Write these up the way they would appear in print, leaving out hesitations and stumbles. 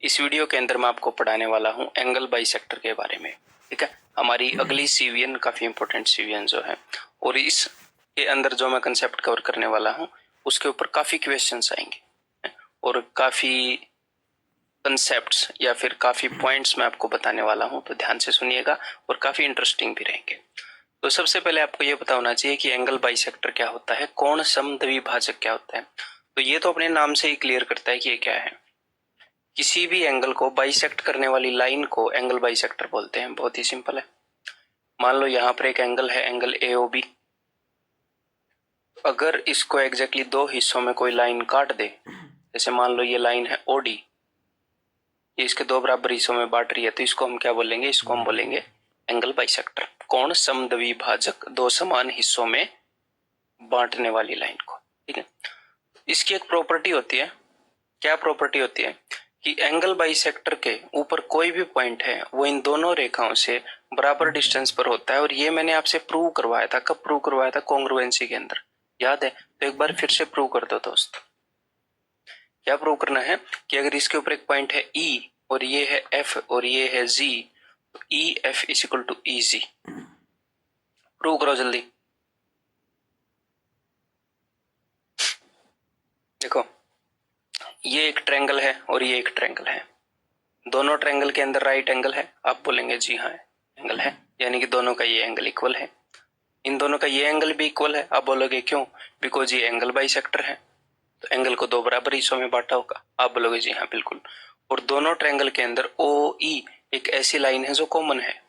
इस वीडियो के अंदर मैं आपको पढ़ाने वाला हूं एंगल बाइसेक्टर के बारे में। ठीक है, हमारी अगली सीवीएन काफी इंपॉर्टेंट सीवीएन जो है, और इसके अंदर जो मैं कंसेप्ट कवर करने वाला हूं उसके ऊपर काफी क्वेश्चंस आएंगे और काफी कंसेप्ट्स या फिर काफी पॉइंट्स मैं आपको बताने वाला हूं, तो ध्यान से सुनिएगा और काफी इंटरेस्टिंग भी रहेंगे। तो सबसे पहले आपको ये पता होना चाहिए कि एंगल बाइसेक्टर क्या होता है, कोण समद्विभाजक क्या होता है। तो ये तो अपने नाम से ही क्लियर करता है कि ये क्या है। किसी भी एंगल को बाइसेक्ट करने वाली लाइन को एंगल बाइसेक्टर बोलते हैं। बहुत ही सिंपल है। मान लो यहाँ पर एक एंगल है, एंगल AOB। अगर इसको एग्जैक्टली दो हिस्सों में कोई लाइन काट दे, जैसे मान लो ये लाइन है OD, ये इसके दो बराबर हिस्सों में बांट रही है, तो इसको हम क्या बोलेंगे? इसको हम बोलेंगे एंगल बाइसेक्टर। कोण समद्विभाजक, दो समान हिस्सों में बांटने वाली लाइन को। ठीक है, इसकी एक प्रॉपर्टी होती है। क्या प्रॉपर्टी होती है? कि एंगल बाइसेक्टर के ऊपर कोई भी पॉइंट है वो इन दोनों रेखाओं से बराबर डिस्टेंस पर होता है। और ये मैंने आपसे प्रूव करवाया था। कब प्रूव करवाया था? कॉन्ग्रुएंसी के अंदर, याद है? तो एक बार फिर से प्रूव कर दो दोस्त। क्या प्रूव करना है? कि अगर इसके ऊपर एक पॉइंट है E और ये है F और ये है G, तो EF is equal to EG। Prove करो जल्दी। देखो, ये एक ट्रायंगल है और ये एक ट्रायंगल है। दोनों ट्रायंगल के अंदर राइट एंगल है। आप बोलेंगे जी हाँ एंगल है, यानी कि दोनों का ये एंगल इक्वल है। इन दोनों का ये एंगल भी इक्वल है। आप बोलोगे क्यों? बिकॉज ये एंगल बाइसेक्टर है, तो एंगल को दो बराबर हिस्सों में बांटा होगा। आप बोलोगे जी हाँ बिल्कुल। और दोनों ट्रायंगल के अंदर OE एक ऐसी लाइन है जो कॉमन है,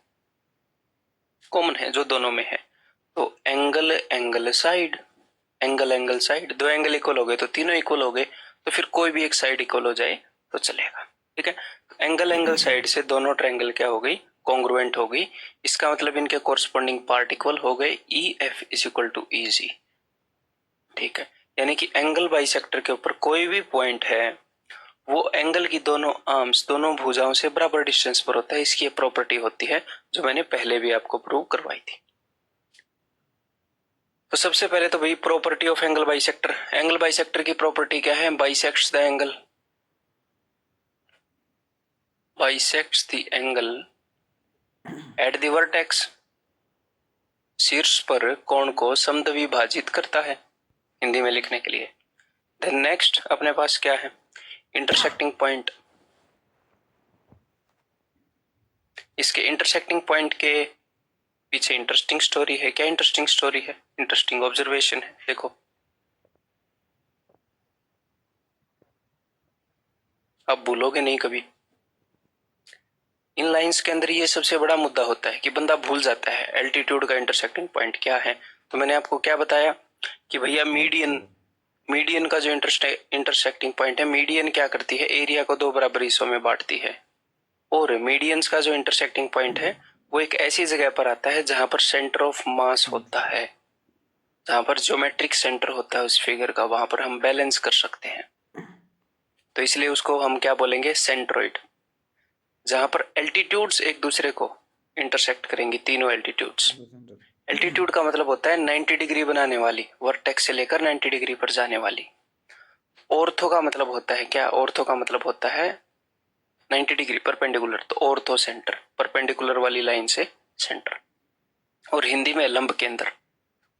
जो दोनों में है। तो angle angle side, angle angle side, दो एंगल इक्वल हो गए तो तीनों इक्वल हो गए, तो फिर कोई भी एक साइड इक्वल हो जाए तो चलेगा। ठीक है, एंगल एंगल साइड से दोनों ट्रायंगल क्या हो गई? कॉन्ग्रुएंट हो गई। इसका मतलब इनके कोरस्पॉन्डिंग पार्ट इक्वल हो गए। EF is equal to EG। ठीक है, यानी कि एंगल बाइसेक्टर के ऊपर कोई भी पॉइंट है वो एंगल की दोनों आर्म्स, दोनों भुजाओं से बराबर डिस्टेंस पर होता है। इसकी एक प्रॉपर्टी होती है जो मैंने पहले भी आपको प्रूव करवाई थी। तो सबसे पहले तो भाई property of angle bisector. Angle bisector की प्रॉपर्टी क्या है? Bisects the angle, bisects the angle at the vertex. शीर्ष पर कोण को समद्विभाजित करता है, हिंदी में लिखने के लिए। देन नेक्स्ट अपने पास क्या है? Intersecting point. इसके इंटरसेक्टिंग पॉइंट के पीछे इंटरेस्टिंग स्टोरी है। क्या इंटरेस्टिंग स्टोरी है? इंटरेस्टिंग ऑब्जर्वेशन है। देखो, आप भूलोगे नहीं कभी। इन लाइंस के अंदर ये सबसे बड़ा मुद्दा होता है कि बंदा भूल जाता है एल्टीट्यूड का इंटरसेक्टिंग पॉइंट क्या है। तो मैंने आपको क्या बताया कि भैया मीडियन का जो इंटरसेक्टिंग पॉइंट है, मीडियन क्या करती है? एरिया को दो बराबर हिस्सों में बांटती है। और मीडियंस का जो इंटरसेक्टिंग पॉइंट है वो एक ऐसी जगह पर आता है जहां पर सेंटर ऑफ मास होता है, जहां पर ज्योमेट्रिक सेंटर होता है उस फिगर का, वहां पर हम बैलेंस कर सकते हैं। तो इसलिए उसको हम क्या बोलेंगे? सेंट्रोइड। जहां पर एल्टीट्यूड्स एक दूसरे को इंटरसेक्ट करेंगी, तीनों एल्टीट्यूड्स। एल्टीट्यूड का मतलब होता है 90 डिग्री बनाने वाली, वर्टेक्स से लेकर 90 डिग्री पर जाने वाली। ऑर्थो का मतलब होता है क्या? ऑर्थो का मतलब होता है 90 डिग्री परपेंडिकुलर, तो ऑर्थो सेंटर, परपेंडिकुलर वाली लाइन से सेंटर। और हिंदी में लंब केंद्र,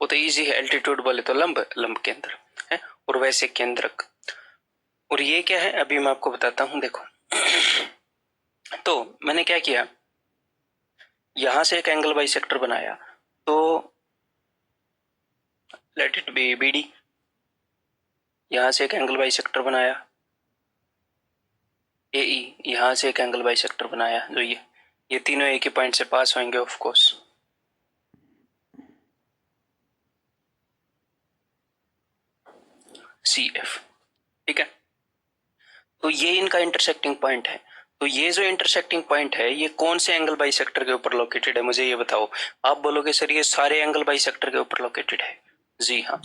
वो तो इजी है। एल्टीट्यूड बोले तो लंब, लंब केंद्र है, और वैसे केंद्रक। और ये क्या है अभी मैं आपको बताता हूं। देखो, तो मैंने क्या किया, यहां से एक एंगल बाइसेक्टर बनाया, तो लेट इट बी BD। यहां से एक एंगल बाइसेक्टर बनाया AE। यहां से एक एंगल बाइसेक्टर बनाया जो ये तीनों एक ही पॉइंट से पास होंगे ऑफ कोर्स। CF। ठीक है, तो ये इनका इंटरसेक्टिंग पॉइंट है। तो ये जो इंटरसेक्टिंग पॉइंट है ये कौन से एंगल बाइसेक्टर के ऊपर लोकेटेड है? मुझे ये बताओ। आप बोलोगे सर ये सारे एंगल बाइसेक्टर के ऊपर लोकेटेड है। जी हाँ।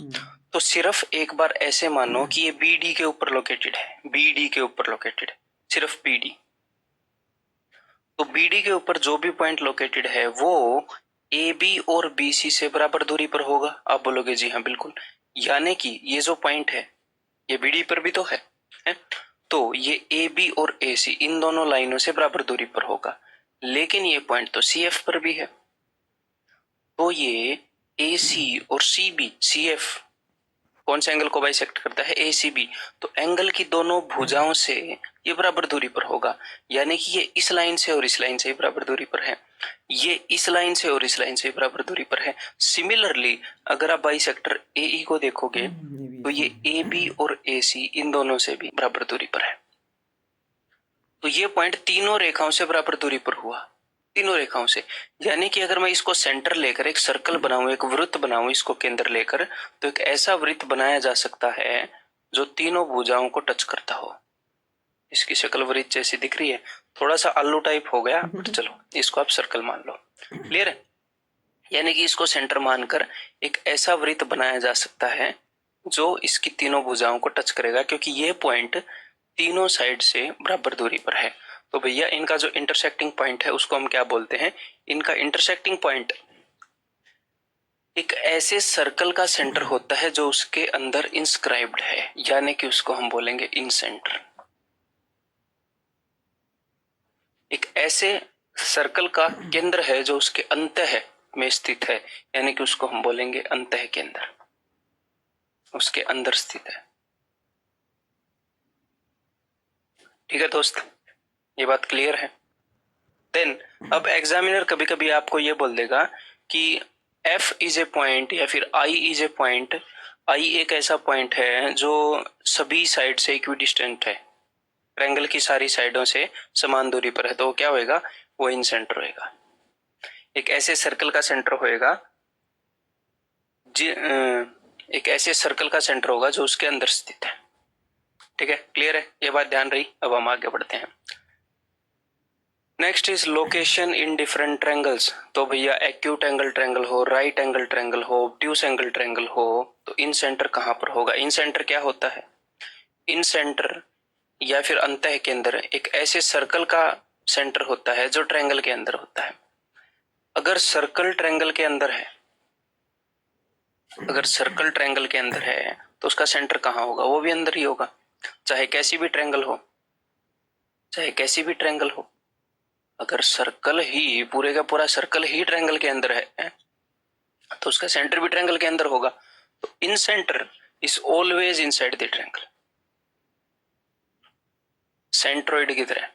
तो सिर्फ एक बार ऐसे मानो कि ये BD के ऊपर लोकेटेड है, BD के ऊपर लोकेटेड है, सिर्फ BD। तो BD के ऊपर जो भी पॉइंट लोकेटेड है वो AB और BC से बराबर दूरी पर होगा। आप बोलोगे जी हाँ बिल्कुल, यानी कि ये जो पॉइंट है ये BD पर भी तो है? तो ये ए बी और ए सी इन दोनों लाइनों से बराबर दूरी पर होगा, लेकिन ये पॉइंट तो सी एफ पर भी है। तो ये ए सी और सी बी, सी एफ कौन से एंगल को बाइसेक्ट करता है? ए सी बी। तो एंगल की दोनों भुजाओं से ये बराबर दूरी पर होगा, यानी कि ये इस लाइन से और इस लाइन से बराबर दूरी पर है, ये इस लाइन से और इस लाइन से बराबर दूरी पर है। सिमिलरली अगर आप बाइसेक्टर ए ई को देखोगे तो ये ए बी और ए सी इन दोनों से भी बराबर दूरी पर है। तो ये पॉइंट तीनों रेखाओं से बराबर दूरी पर हुआ, तीनों रेखाओं से। यानी कि अगर मैं इसको सेंटर लेकर एक सर्कल बनाऊं, एक वृत्त बनाऊं इसको केंद्र लेकर, तो एक ऐसा वृत्त बनाया जा सकता है जो तीनों भुजाओं को टच करता हो। इसकी शक्ल वृत्त जैसी दिख रही है, थोड़ा सा आलू टाइप हो गया, बट चलो इसको आप सर्कल मान लो। क्लियर है? यानी कि इसको सेंटर मानकर एक ऐसा वृत्त बनाया जा सकता है जो इसकी तीनों भुजाओं को टच करेगा, क्योंकि ये पॉइंट तीनों साइड से बराबर दूरी पर है। तो भैया इनका जो इंटरसेक्टिंग पॉइंट है उसको हम क्या बोलते हैं? इनका इंटरसेक्टिंग पॉइंट एक ऐसे सर्कल का सेंटर होता है जो उसके अंदर इंस्क्राइब्ड है, यानी कि उसको हम बोलेंगे इन सेंटर। एक ऐसे सर्कल का केंद्र है जो उसके अंतः में स्थित है, यानी कि उसको हम बोलेंगे अंतः केंद्र, उसके अंदर स्थित है। ठीक है दोस्त, ये बात क्लियर है? देन अब एग्जामिनर कभी कभी आपको ये बोल देगा कि F इज ए पॉइंट या फिर I is a point. I एक ऐसा पॉइंट है जो सभी साइड से इक्विडिस्टेंट है, ट्रायंगल की सारी साइडों से समान दूरी पर है, तो वो क्या होएगा? वो इन सेंटर होएगा। एक ऐसे सर्कल का सेंटर होएगा, एक ऐसे सर्कल का सेंटर होगा जो उसके अंदर स्थित है। ठीक है, क्लियर है? ये बात ध्यान रही। अब हम आगे बढ़ते हैं। Next is location in different triangles. तो भैया एक्यूट एंगल ट्रायंगल हो, राइट एंगल ट्रायंगल हो, ऑब्ट्यूस एंगल ट्रायंगल हो, तो इन सेंटर कहां पर होगा? इन सेंटर क्या होता है? इन सेंटर या फिर अंतः केंद्र एक ऐसे सर्कल का सेंटर होता है जो ट्रायंगल के अंदर होता है। अगर सर्कल ट्रायंगल के अंदर है, अगर सर्कल ट्रायंगल के अंदर है तो उसका सेंटर कहां होगा? वो भी अंदर ही होगा, चाहे कैसी भी ट्रायंगल हो, चाहे कैसी भी ट्रायंगल हो। अगर सर्कल ही पूरे का पूरा सर्कल ही ट्रायंगल के अंदर है तो उसका सेंटर भी ट्रायंगल के अंदर होगा। तो incentre is always inside the triangle, centroid की तरह,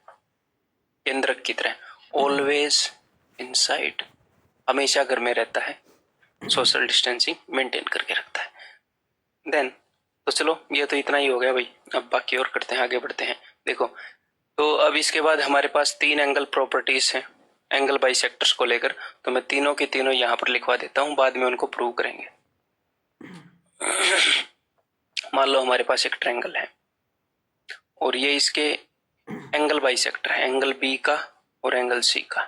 केंद्रक की तरह, ऑलवेज इनसाइड, हमेशा घर में रहता है, सोशल डिस्टेंसिंग मेंटेन करके रखता है। देन तो चलो ये तो इतना ही हो गया भाई, अब बाकी और करते हैं, आगे बढ़ते हैं। देखो तो अब इसके बाद हमारे पास तीन एंगल प्रॉपर्टीज हैं एंगल बाइसेक्टर्स को लेकर, तो मैं तीनों के तीनों यहां पर लिखवा देता हूं, बाद में उनको प्रूव करेंगे। मान लो हमारे पास एक ट्रायंगल है और ये इसके एंगल बाइसेक्टर है, एंगल बी का और एंगल सी का।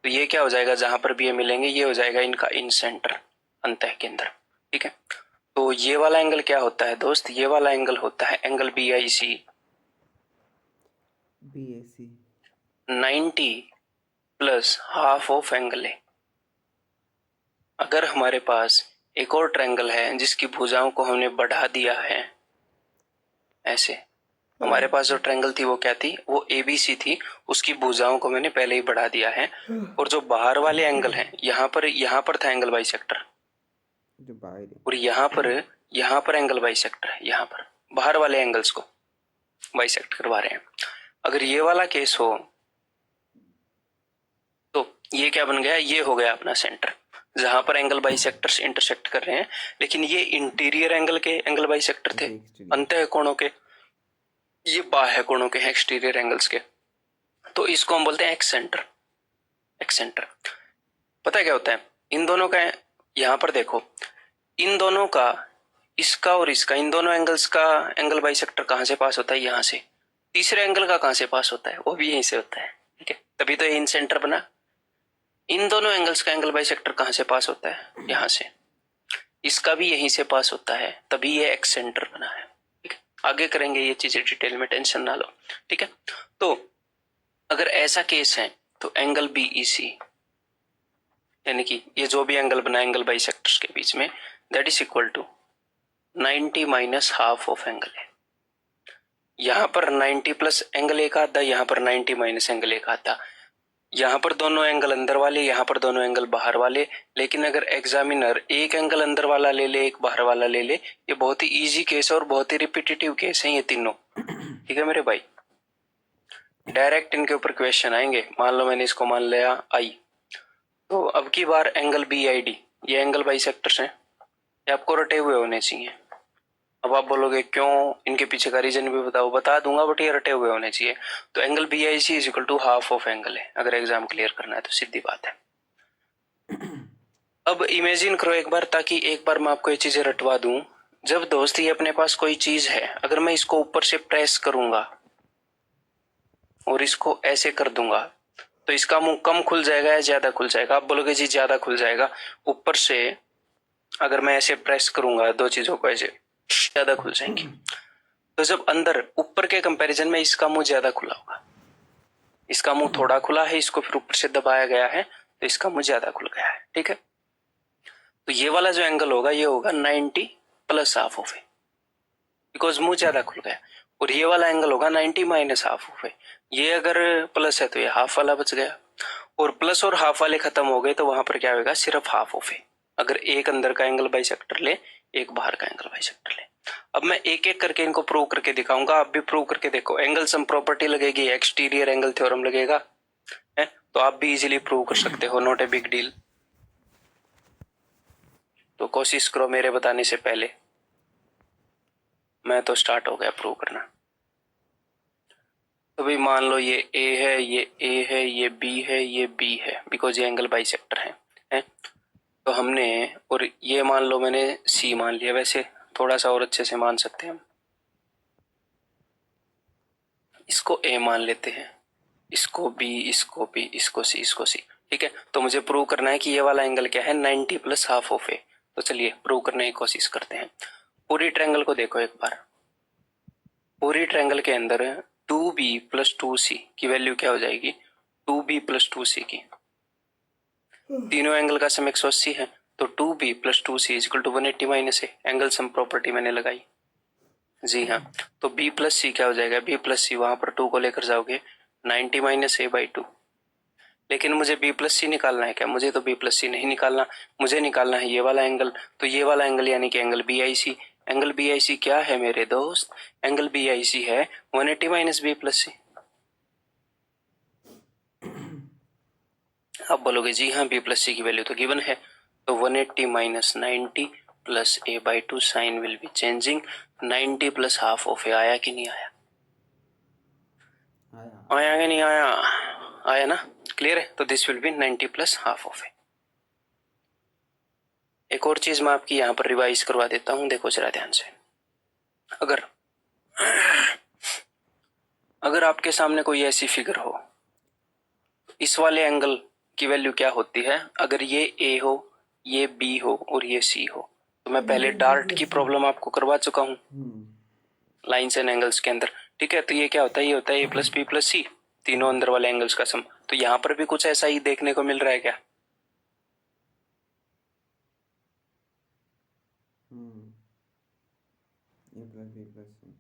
तो ये क्या हो जाएगा? जहां पर भी ये मिलेंगे ये हो जाएगा इनका इन सेंटर, अंतः केंद्र। ठीक है, तो ये वाला एंगल क्या होता है दोस्त? ये वाला एंगल होता है angle B I C, 90 plus half of angle A. अगर हमारे पास एक और ट्रायंगल है जिसकी भुजाओं को हमने बढ़ा दिया है ऐसे, हमारे पास जो ट्रायंगल थी वो क्या थी? वो एबीसी थी, उसकी भुजाओं को मैंने पहले ही बढ़ा दिया है। और जो बाहर वाले एंगल हैं, यहाँ पर था एंगल बाइसेक्टर, और यहाँ पर एंगल बाइसेक्टर है, यहाँ पर बाहर वाले एंगल्स को बाइसेक्ट करवा रहे हैं। अगर ये वाला केस हो तो ये क्या बन गया? ये हो गया अपना सेंटर, जहां पर एंगल बाइसेक्टर्स इंटरसेक्ट कर रहे हैं। लेकिन ये इंटीरियर एंगल के एंगल बाइसेक्टर थे, अंतः कोणों के, ये बाह्य कोणों के हैं, एक्सटीरियर एंगल्स के। तो इसको हम बोलते हैं एक्स सेंटर। एक्स सेंटर पता है क्या होता है? इन दोनों का, यहां पर देखो, इन दोनों का, इसका और इसका, इन दोनों एंगल्स का एंगल बाइसेक्टर कहां से पास होता है? यहां से। तीसरे एंगल का कहां से पास होता है? वो भी यहीं से होता है। ठीक है, तभी तो ये इन सेंटर बना। इन दोनों एंगल्स का एंगल बाइसेक्टर कहां से पास होता है? यहां से। इसका भी यहीं से पास होता है, तभी ये एक्स सेंटर बना है। ठीक है, आगे करेंगे ये चीजें डिटेल में, टेंशन ना लो। ठीक है, तो अगर ऐसा केस है तो एंगल बीईसी, यानी कि ये जो भी एंगल बना एंगल बाइसेक्टर्स के बीच में, that is equal to 90 minus half of angle है। यहाँ पर 90 प्लस एंगल एक आता, यहाँ पर 90 माइनस एंगल एक आता। यहाँ पर दोनों एंगल अंदर वाले, यहाँ पर दोनों एंगल बाहर वाले। लेकिन अगर एग्जामिनर एक एंगल अंदर वाला ले ले, एक बाहर वाला ले ले, ये बहुत ही इजी केस है और बहुत ही रिपीटेटिव केस है ये तीनों। ठीक है मेरे भाई, डायरेक्ट इनके ऊपर क्वेश्चन आएंगे। मान लो मैंने इसको मान लिया आई, तो अब की बार एंगल बी आई डी, ये एंगल बाइसेक्टर्स हैं, ये आपको रटे हुए होने चाहिए। अब आप बोलोगे क्यों, इनके पीछे का रीजन भी बताओ, बता दूंगा, बट ये रटे हुए होने चाहिए। तो angle B I C is equal to half of angle है, अगर एग्जाम क्लियर करना है तो सीधी बात है। अब इमेजिन करो एक बार, ताकि एक बार मैं आपको ये चीजें रटवा दूं। जब दोस्त ये अपने पास कोई चीज है, अगर मैं इसको ऊपर से प्रेस करूंगा और इसको ऐसे कर दूंगा, तो इसका मुंह कम खुल जाएगा या ज्यादा खुल जाएगा? आप बोलोगे जी ज्यादा खुल जाएगा। ऊपर से अगर मैं ऐसे प्रेस करूंगा दो चीजों को, ऐसे ज्यादा खुल जाएंगी। तो जब अंदर ऊपर के कंपैरिजन में इसका मुंह ज्यादा खुला होगा, इसका मुंह थोड़ा खुला है, इसको फिर ऊपर से दबाया गया है तो इसका मुंह ज्यादा खुल गया है। ठीक है, तो ये वाला जो एंगल होगा ये होगा 90 प्लस हाफ ऑफ है, बिकॉज मुंह ज्यादा खुल गया। और ये वाला एंगल होगा 90 माइनस हाफ ऑफ है, ये अगर प्लस है तो ये हाफ वाला बच गया, और प्लस और हाफ वाले खत्म हो गए तो वहां पर क्या होगा, सिर्फ हाफ ऑफ है। अगर एक अंदर का एंगल बाइसेक्टर ले, एक बाहर का एंगल बाइसेक्टर ले। अब मैं एक एक करके इनको प्रूव करके दिखाऊंगा, आप भी प्रूव करके देखो। एंगल सम प्रॉपर्टी लगेगी, एक्सटीरियर एंगल थ्योरम लगेगा, है तो आप भी इजीली प्रूव कर सकते हो, नॉट ए बिग डील। तो कोशिश करो मेरे बताने से पहले। मैं तो स्टार्ट हो गया प्रूव करना। तो भाई मान लो ये ए है, ये ए है, ये बी है, ये बी है, बिकॉज ये एंगल बाइसेक्टर है? तो हमने, और ये मान लो मैंने सी मान लिया, वैसे थोड़ा सा और अच्छे से मान सकते हैं हम। इसको ए मान लेते हैं, इसको बी, इसको बी, इसको सी, इसको सी। ठीक है, तो मुझे प्रूव करना है कि ये वाला एंगल क्या है, 90 प्लस हाफ ऑफ ए। तो चलिए प्रूव करने की कोशिश करते हैं। पूरी ट्रायंगल को देखो एक बार। पूरी ट्रायंगल के अंदर 2b प्लस 2c की वैल्यू क्या हो जाएगी, 2b प्लस 2c की। तीनों एंगल का सम 180 है, तो 2b plus 2c is equal to 180 minus A. Angle sum property मैंने लगाई। जी हाँ, तो b प्लस सी क्या हो जाएगा, b प्लस सी, वहां पर 2 को लेकर जाओगे 90 माइनस ए बाई 2। लेकिन मुझे b प्लस सी निकालना है क्या, मुझे तो b प्लस सी नहीं निकालना, मुझे निकालना है ये वाला एंगल। तो ये वाला एंगल यानी कि angle B I C. Angle B I C क्या है मेरे दोस्त, एंगल बी आई सी है 180 माइनस बी प्लस सी। आप बोलोगे जी हाँ, बी प्लस सी की वैल्यू तो गिवन है, तो 180 minus 90 plus A by 2, sign will be changing. 90 plus half of A आया कि नहीं आया? आया कि नहीं आया? आया ना, क्लियर है। तो this will be 90 plus half of A. एक और चीज मैं आपकी यहाँ पर रिवाइज करवा देता हूँ, देखो जरा ध्यान से। अगर आपके सामने कोई ऐसी फिगर हो, इस वाले एंगल की वैल्यू क्या होती है, अगर ये ए हो, ये बी हो और ये सी हो, तो मैं पहले डार्ट की प्रॉब्लम आपको करवा चुका हूँ लाइन्स एंड एंगल्स के अंदर। ठीक है, तो ये क्या होता है, ये होता है ए प्लस बी प्लस सी, तीनों अंदर वाले एंगल्स का सम। तो यहाँ पर भी कुछ ऐसा ही देखने को मिल रहा है क्या?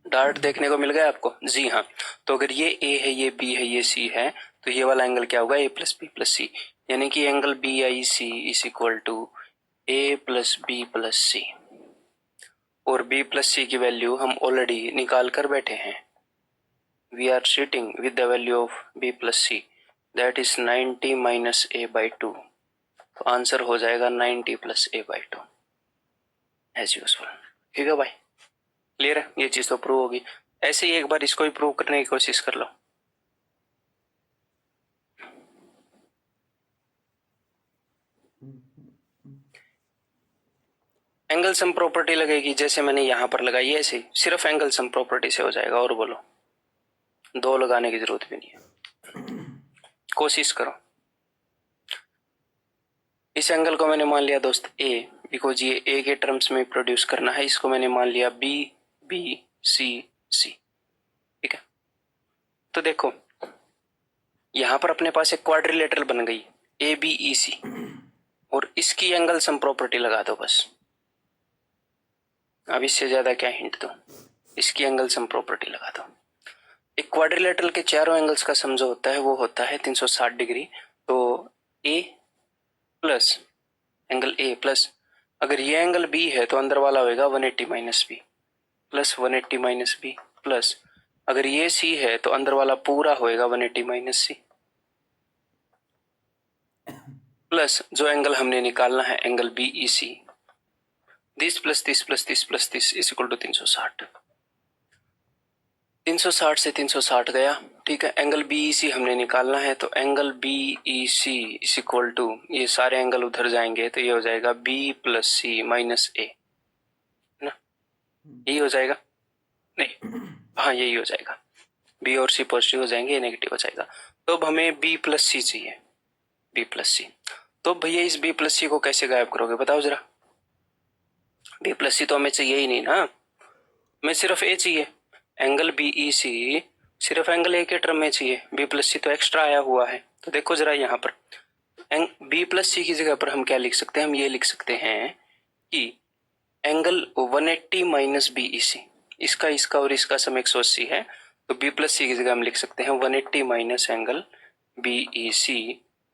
डार्ट देखने को मिल गया आपको? जी हाँ। तो अगर ये ए है, ये बी है, ये सी है, तो ये वाला एंगल क्या होगा, A plus B plus C, यानी कि angle B I C is equal to A plus B plus C. और बी प्लस सी की वैल्यू हम ऑलरेडी निकाल कर बैठे हैं। We are sitting with the value of B plus C, that is 90 minus A by 2। तो answer हो जाएगा 90 plus A by 2 as useful. ठीक है भाई, क्लियर है, ये चीज तो प्रूव होगी। ऐसे ही एक बार इसको भी प्रूव करने की कोशिश कर लो। एंगल सम प्रॉपर्टी लगेगी, जैसे मैंने यहां पर लगाई, ऐसे सिर्फ एंगल सम प्रॉपर्टी से हो जाएगा। और बोलो, दो लगाने की जरूरत भी नहीं है, कोशिश करो। इस एंगल को मैंने मान लिया दोस्त ए, बिकॉज ये ए के टर्म्स में प्रोड्यूस करना है। इसको मैंने मान लिया बी, बी सी सी। ठीक है, तो देखो यहां पर अपने पास एक क्वाड्रिलेटरल बन गई, ए बी ई सी, और इसकी एंगल सम प्रॉपर्टी लगा दो बस। अब इससे ज्यादा क्या हिंट दो, इसकी एंगल सम प्रॉपर्टी लगा दो। एक क्वाड्रिलेटरल के चारों एंगल्स का सम जो होता है वो होता है 360 डिग्री। तो ए प्लस एंगल ए प्लस, अगर ये एंगल बी है तो अंदर वाला होगा 180 minus B plus 180 minus B plus, अगर ये सी है तो अंदर वाला पूरा होएगा 180 माइनस सी प्लस जो एंगल हमने निकालना है angle B E C, this plus this plus this plus this is equal to 360। 360 से 360 गया, ठीक है। एंगल बी ई सी हमने निकालना है तो angle B E C is equal to, ये सारे एंगल उधर जाएंगे तो ये हो जाएगा B plus C minus A, है ना, यही हो जाएगा। नहीं, हाँ यही हो जाएगा, बी और सी पॉजिटिव हो जाएंगे, ये नेगेटिव हो जाएगा। तो अब हमें बी प्लस सी चाहिए, बी प्लस सी। तो भैया इस बी प्लस सी को कैसे गायब करोगे बताओ जरा। बी प्लस सी तो हमें चाहिए ही नहीं ना, हमें सिर्फ ए चाहिए। एंगल बी ई सी सिर्फ एंगल ए के टर्म में चाहिए, बी प्लस सी तो एक्स्ट्रा आया हुआ है। तो देखो जरा यहाँ पर बी प्लस सी की जगह पर हम क्या लिख सकते हैं, हम ये लिख सकते हैं कि एंगल 180 माइनस बी ई सी, इसका और इसका सम 180 है, तो बी प्लस सी की जगह हम लिख सकते हैं 180 minus angle B E C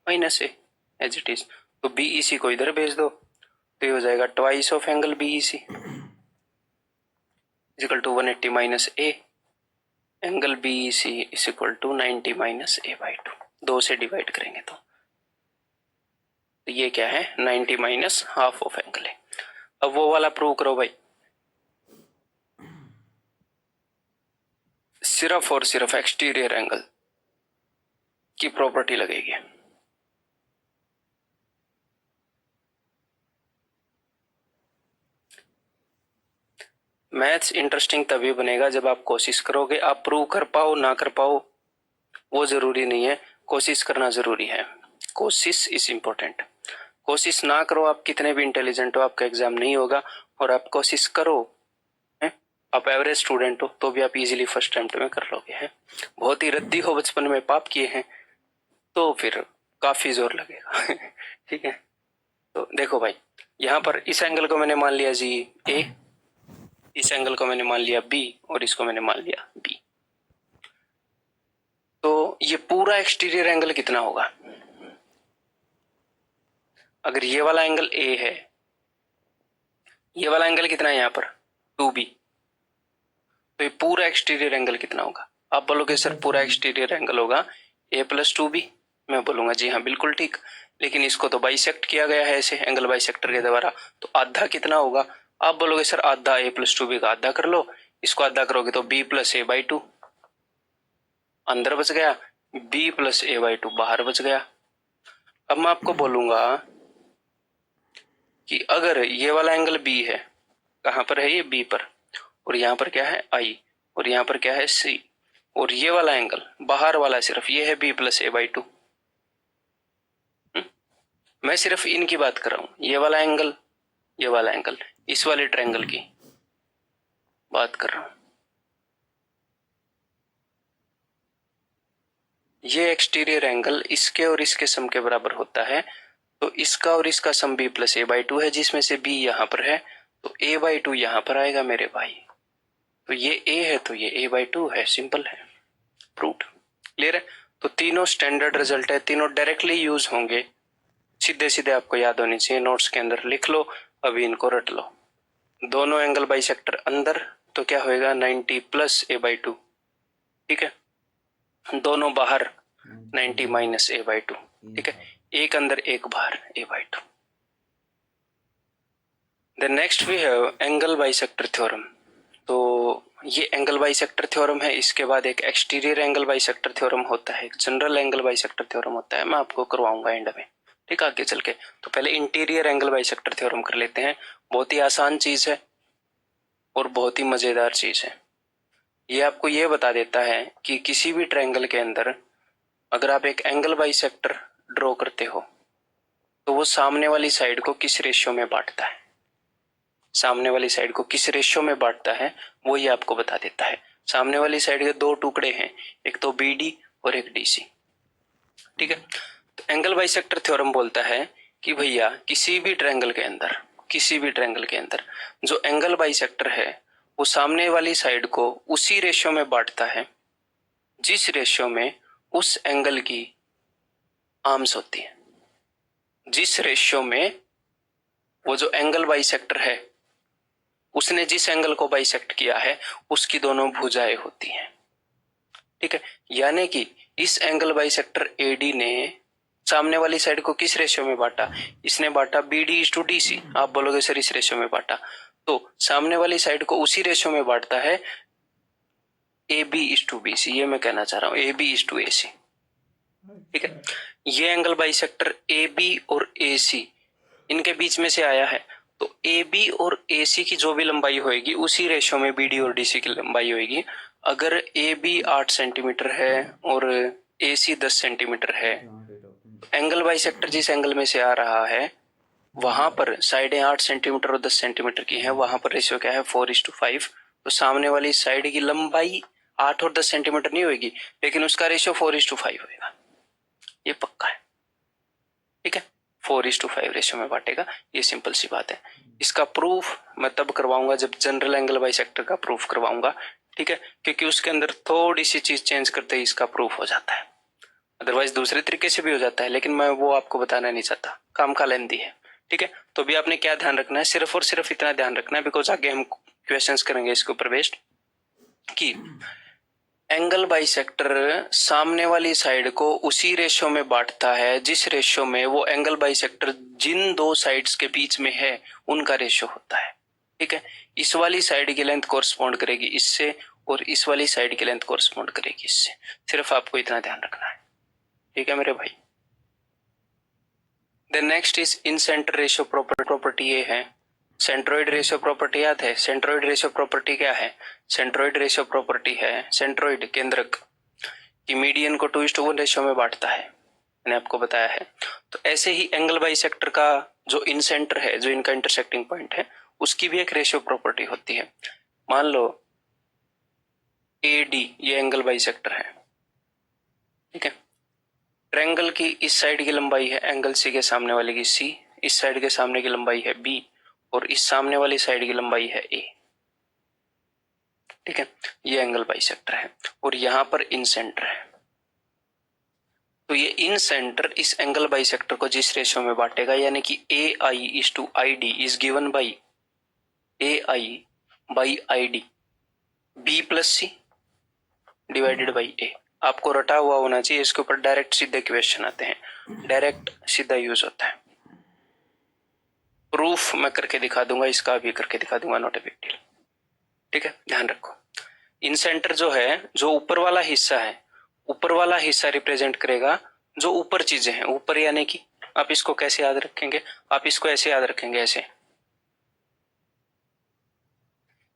minus A as it is. तो बी ई सी को इधर भेज दो तो ये हो जाएगा twice of angle B E C equal to 180 minus A, angle B E C is equal to 90 minus A by 2, 2 से डिवाइड करेंगे तो ये क्या है 90 माइनस हाफ ऑफ एंगल है। अब वो वाला प्रूव करो भाई, सिर्फ और सिर्फ एक्सटीरियर एंगल की प्रॉपर्टी लगेगी। मैथ्स इंटरेस्टिंग तभी बनेगा जब आप कोशिश करोगे। आप प्रूव कर पाओ ना कर पाओ वो जरूरी नहीं है, कोशिश करना जरूरी है। कोशिश इज इम्पोर्टेंट। कोशिश ना करो, आप कितने भी इंटेलिजेंट हो आपका एग्जाम नहीं होगा, और आप कोशिश करो, है? आप एवरेज स्टूडेंट हो तो भी आप इजीली फर्स्ट अटेम्प्ट में कर लोगे। हैं बहुत ही रद्दी हो, बचपन में पाप किए हैं तो फिर काफी जोर लगेगा। ठीक है, तो देखो भाई यहाँ पर इस एंगल को मैंने मान लिया जी ए, इस एंगल को मैंने मान लिया बी, और इसको मैंने मान लिया बी। तो ये पूरा एक्सटीरियर एंगल कितना होगा, अगर ये वाला एंगल ए है, ये वाला एंगल कितना है यहाँ पर 2b, तो ये पूरा एक्सटीरियर एंगल कितना होगा। आप बोलोगे सर पूरा एक्सटीरियर एंगल होगा a प्लस 2b, मैं बोलूंगा जी हाँ बिल्कुल ठीक, लेकिन इसको तो बाइसेक्ट किया गया है ऐसे एंगल बाइसेक्टर के द्वारा, तो आधा कितना होगा। आप बोलोगे सर आधा a प्लस 2b का आधा कर लो, इसको आधा करोगे तो b प्लस a बाई 2 अंदर बच गया, b प्लस a बाई 2 बाहर बच गया। अब मैं आपको बोलूंगा कि अगर ये वाला एंगल b है, कहां पर है ये b पर, और यहाँ पर क्या है i, और यहाँ पर क्या है c, और ये वाला एंगल बाहर वाला सिर्फ ये है b प्लस a बाई 2। मैं सिर्फ इनकी बात कर रहा हूं, ये वाला एंगल, ये वाला एंगल, इस वाले ट्रायंगल की बात कर रहा हूं। ये एक्सटीरियर एंगल इसके और इसके सम के बराबर होता है, तो इसका और इसका सम b प्लस a बाई 2 है, जिसमें से b यहां पर है तो a बाई 2 यहां पर आएगा मेरे भाई। तो ये a है तो ये a बाई 2 है, सिंपल है, प्रूव्ड, क्लियर है। तो तीनों स्टैंडर्ड रिजल्ट है, तीनों डायरेक्टली यूज होंगे, सीधे सीधे आपको याद होनी चाहिए, नोट्स के अंदर लिख लो, अभी इनको रट लो। दोनों एंगल बाइसेक्टर अंदर तो क्या होएगा 90 प्लस a बाई 2, ठीक है, दोनों बाहर 90 माइनस a बाई 2, ठीक है, एक अंदर एक बाहर a by 2। Then next we have angle bisector theorem. तो ये एंगल बाइसेक्टर थ्योरम है, इसके बाद एक एक्सटीरियर एंगल बाइसेक्टर थ्योरम होता है, एक जनरल एंगल बाइसेक्टर थ्योरम होता है, मैं आपको करवाऊंगा एंड में, ठीक है, आगे चल के। तो पहले इंटीरियर एंगल बाइसेक्टर थ्योरम कर लेते हैं, बहुत ही आसान चीज है और बहुत ही मजेदार चीज है। ये आपको ये बता देता है कि किसी भी ट्रायंगल के अंदर अगर आप एक एंगल बाइसेक्टर ड्रॉ करते हो तो वो सामने वाली साइड को किस रेशियो में बांटता है, सामने वाली साइड को किस रेशियो में बांटता है वो ये आपको बता देता है। सामने वाली साइड के दो टुकड़े हैं, एक तो BD और एक DC, ठीक है। तो एंगल बाइसेक्टर थ्योरम बोलता है कि भैया किसी भी ट्रायंगल के अंदर, किसी भी ट्रायंगल के अंदर जो एंगल बाइसेक्टर है वो सामने वाली साइड को उसी रेशियो में बांटता है जिस रेशियो में उस एंगल की आर्म्स होती है, जिस रेशियो में वो जो एंगल बाइसेक्टर है उसने जिस एंगल को बाइसेक्ट किया है उसकी दोनों भुजाएं होती हैं। ठीक है, यानी कि इस एंगल बाइसेक्टर एडी ने सामने वाली साइड को किस रेशियो में बांटा, इसने बांटा BD/DC। आप बोलोगे सर इस रेशियो में बांटा, तो सामने वाली साइड को उसी रेशियो में बांटता है AB/BC। ये मैं कहना चाह रहा हूं, AB/AC। ठीक है, ये एंगल बाइसेक्टर AB और AC इनके बीच में से आया है, तो AB और AC की जो भी लंबाई होगी उसी रेशियो में BD और DC की लंबाई होगी। अगर AB 8 सेंटीमीटर है और AC 10 सेंटीमीटर है, एंगल बाइसेक्टर जिस एंगल में से आ रहा है वहां पर साइडें 8 सेंटीमीटर और 10 सेंटीमीटर की हैं, वहां पर रेशियो क्या है 4:5। तो सामने वाली साइड की लंबाई 8 और 10 सेंटीमीटर नहीं होगी, लेकिन उसका रेशियो 4:5 होगा, ये पक्का है। ठीक है, 4:5 रेशियो में बांटेगा, ये सिंपल सी बात है। इसका प्रूफ मैं तब करवाऊंगा जब जनरल एंगल बाइसेक्टर का प्रूफ करवाऊंगा। ठीक है, क्योंकि उसके अंदर थोड़ी सी चीज चेंज करते ही इसका प्रूफ हो जाता है, अदरवाइज दूसरे तरीके से भी हो जाता है, लेकिन मैं वो आपको बताना नहीं चाहता, काम का लेंदी है। ठीक है, तो भी आपने क्या ध्यान रखना है, सिर्फ और सिर्फ इतना ध्यान रखना है, बिकॉज आगे हम क्वेश्चंस करेंगे इसके ऊपर बेस्ड, कि एंगल बाइसेक्टर सामने वाली साइड को उसी रेशियो में बांटता है जिस रेशियो में वो एंगल बाइसेक्टर जिन दो साइड्स के बीच में है उनका रेशियो होता है। ठीक है, इस वाली साइड की लेंथ कोरस्पॉन्ड करेगी इससे और इस वाली साइड की लेंथ कोरस्पॉन्ड करेगी इससे, सिर्फ आपको इतना ध्यान रखना है। ठीक है मेरे भाई। The next is in centre ratio property, ये है सेंट्रोइड रेशियो प्रॉपर्टी। याद है सेंट्रोइड रेशियो प्रॉपर्टी क्या है? सेंट्रोइड रेशियो प्रॉपर्टी है सेंट्रोइड केंद्रक की मीडियन को 2:1 रेशियो में बांटता है, मैंने आपको बताया है। तो ऐसे ही एंगल बाइसेक्टर का जो इन सेंटर है, जो इनका इंटरसेक्टिंग पॉइंट है, उसकी भी एक रेशियो प्रॉपर्टी होती है। मान लो AD ये एंगल बाइसेक्टर है, ठीक है, ट्रायंगल की इस साइड की लंबाई है एंगल C के सामने वाले की C, इस साइड के सामने की लंबाई है B और इस सामने वाली साइड की लंबाई है A। ठीक है, ये एंगल बाइसेक्टर है और यहां पर इन सेंटर है। तो ये इन सेंटर इस एंगल बाइसेक्टर को जिस रेशियो में बांटेगा, यानी कि AI/ID is given by AI/ID B+C divided by A। आपको रटा हुआ होना चाहिए, इसके ऊपर डायरेक्ट सीधे क्वेश्चन आते हैं, डायरेक्ट सीधा यूज होता है। प्रूफ मैं करके दिखा दूंगा, इसका भी करके दिखा दूंगा, नॉट ए बिग डील। ठीक है, ध्यान रखो। इन सेंटर जो है, जो ऊपर वाला हिस्सा है, ऊपर वाला हिस्सा रिप्रेजेंट करेगा जो ऊपर चीजें हैं, ऊपर यानी कि आप इसको कैसे याद रखेंगे, आप इसको ऐसे याद रखेंगे, ऐसे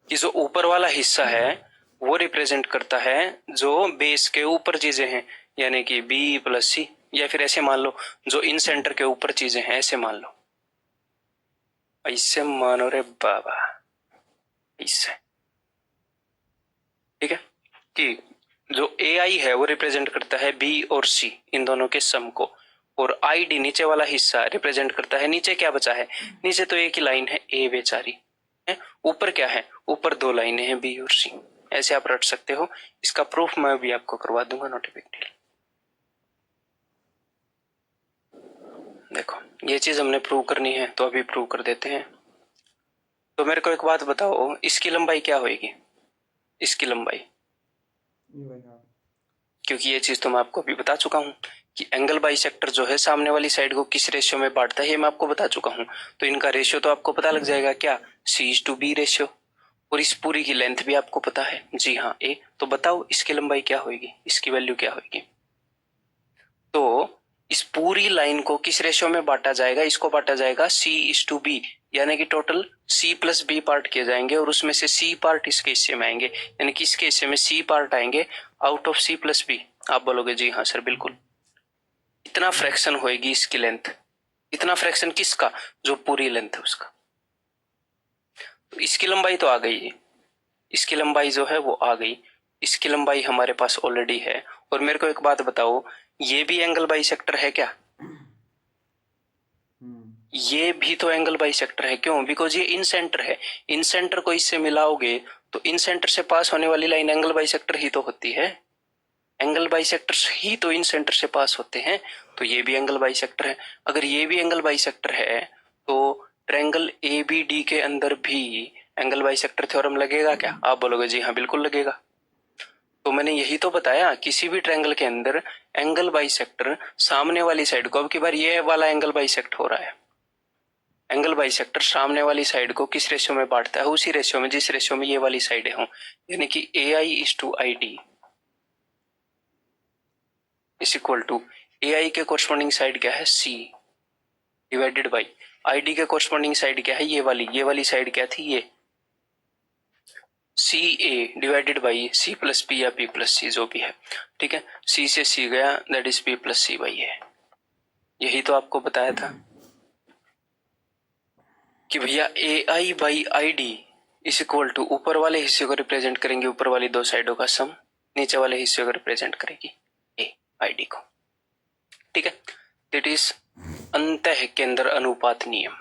कि जो ऊपर वाला हिस्सा है वो रिप्रेजेंट करता है जो बेस के ऊपर चीजें हैं, यानी कि B+C, या फिर ऐसे मान लो जो इन सेंटर के ऊपर चीजें हैं, ऐसे मान लो, ऐसे मानो रे बाबा, इससे। ठीक है, कि जो AI है वो रिप्रेजेंट करता है B और C इन दोनों के सम को, और ID नीचे वाला हिस्सा रिप्रेजेंट करता है, नीचे क्या बचा है, नीचे तो एक ही लाइन है A बेचारी है, ऊपर क्या है, ऊपर दो लाइनें हैं B और C। ऐसे आप रट सकते हो, इसका प्रूफ मैं भी आपको करवा दूंगा, नॉट ए बिग डील। देखो ये चीज हमने प्रूव करनी है तो अभी प्रूव कर देते हैं। तो मेरे को एक बात बताओ, इसकी लंबाई क्या होगी, इसकी लंबाई, क्योंकि ये चीज तो मैं आपको अभी बता चुका हूं कि एंगल बाइसेक्टर जो है सामने वाली साइड को किस रेशियो में बांटता है, ये मैं आपको बता चुका हूं। तो इनका रेशियो तो आपको पता लग जाएगा, क्या, C/B रेशियो, और इस पूरी की लेंथ भी आपको पता है, जी हाँ A। तो बताओ इसकी लंबाई क्या होगी, इसकी वैल्यू क्या होगी। तो इस पूरी लाइन को किस रेशियो में बांटा जाएगा, इसको बांटा जाएगा C/B, यानी कि टोटल C+B पार्ट किए जाएंगे और उसमें से C पार्ट इसके हिस्से में आएंगे, यानी कि इसके हिस्से में C पार्ट आएंगे आउट ऑफ C+B। आप बोलोगे जी हाँ सर बिल्कुल, इतना फ्रैक्शन होएगी इसकी लेंथ, इतना फ्रैक्शन किसका, जो पूरी लेंथ है उसका। तो इसकी लंबाई तो आ गई है, इसकी लंबाई जो है वो आ गई, इसकी लंबाई हमारे पास ऑलरेडी है। और मेरे को एक बात बताओ, ये भी एंगल बाइसेक्टर है क्या, ये भी तो एंगल बाइसेक्टर है, क्यों, बिकॉज ये इन सेंटर है, इन सेंटर को इससे मिलाओगे तो इन सेंटर से पास होने वाली लाइन एंगल बाइसेक्टर ही तो होती है, एंगल बाइसेक्टर्स ही तो इन सेंटर से पास होते हैं, तो ये भी एंगल बाइसेक्टर है। अगर ये भी एंगल बाइसेक्टर है तो ट्रायंगल ABD के अंदर भी एंगल बाइसेक्टर थ्योरम लगेगा क्या? आप बोलोगे जी हाँ बिल्कुल लगेगा। तो मैंने यही तो बताया, किसी भी ट्रायंगल के अंदर एंगल बाइसेक्टर सामने वाली साइड को, अब की बार ये वाला एंगल बाइसेक्ट हो रहा है, एंगल बाइसेक्टर सामने वाली साइड को किस रेशियो में बांटता है? उसी रेशियो में जिस रेशियो में ये वाली साइडें हों, यानी कि AI:ID is equal to AI के कोरस्पॉन्डिंग साइड क्या है? C डिवाइडेड बाई ID के कोरस्पॉन्डिंग साइड क्या है? ये वाली साइड क्या थी? ये CA divided by C plus P या P प्लस C जो भी है, ठीक है। C से C गया, that is P plus C by A। यही तो आपको बताया था कि भैया AI/ID इज इक्वल टू ऊपर वाले हिस्से को रिप्रेजेंट करेंगे ऊपर वाली दो साइडों का सम, नीचे वाले हिस्से को रिप्रेजेंट करेगी AI को, ठीक है। दैट इज अंतः केंद्र अनुपात नियम,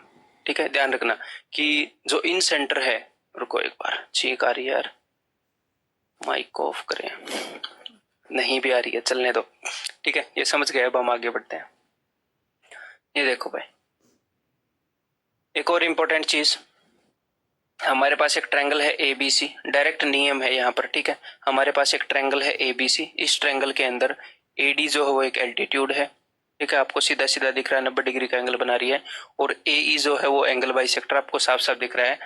ठीक है। ध्यान रखना कि जो इन सेंटर है, रुको एक बार, छींक आ रही है यार, माइक को ऑफ करें, नहीं भी आ रही है चलने दो, ठीक है। ये समझ गए, अब हम आगे बढ़ते हैं। ये देखो भाई, एक और इंपॉर्टेंट चीज, हमारे पास एक ट्रायंगल है ABC, डायरेक्ट नियम है यहाँ पर, ठीक है। हमारे पास एक ट्रायंगल है ABC, इस ट्रायंगल के अंदर AD जो है वो एक एल्टीट्यूड है, ठीक है। आपको सीधा सीधा दिख रहा है 90 डिग्री का एंगल बना रही है, और AE जो है वो एंगल बाइसेक्टर, आपको साफ साफ दिख रहा है,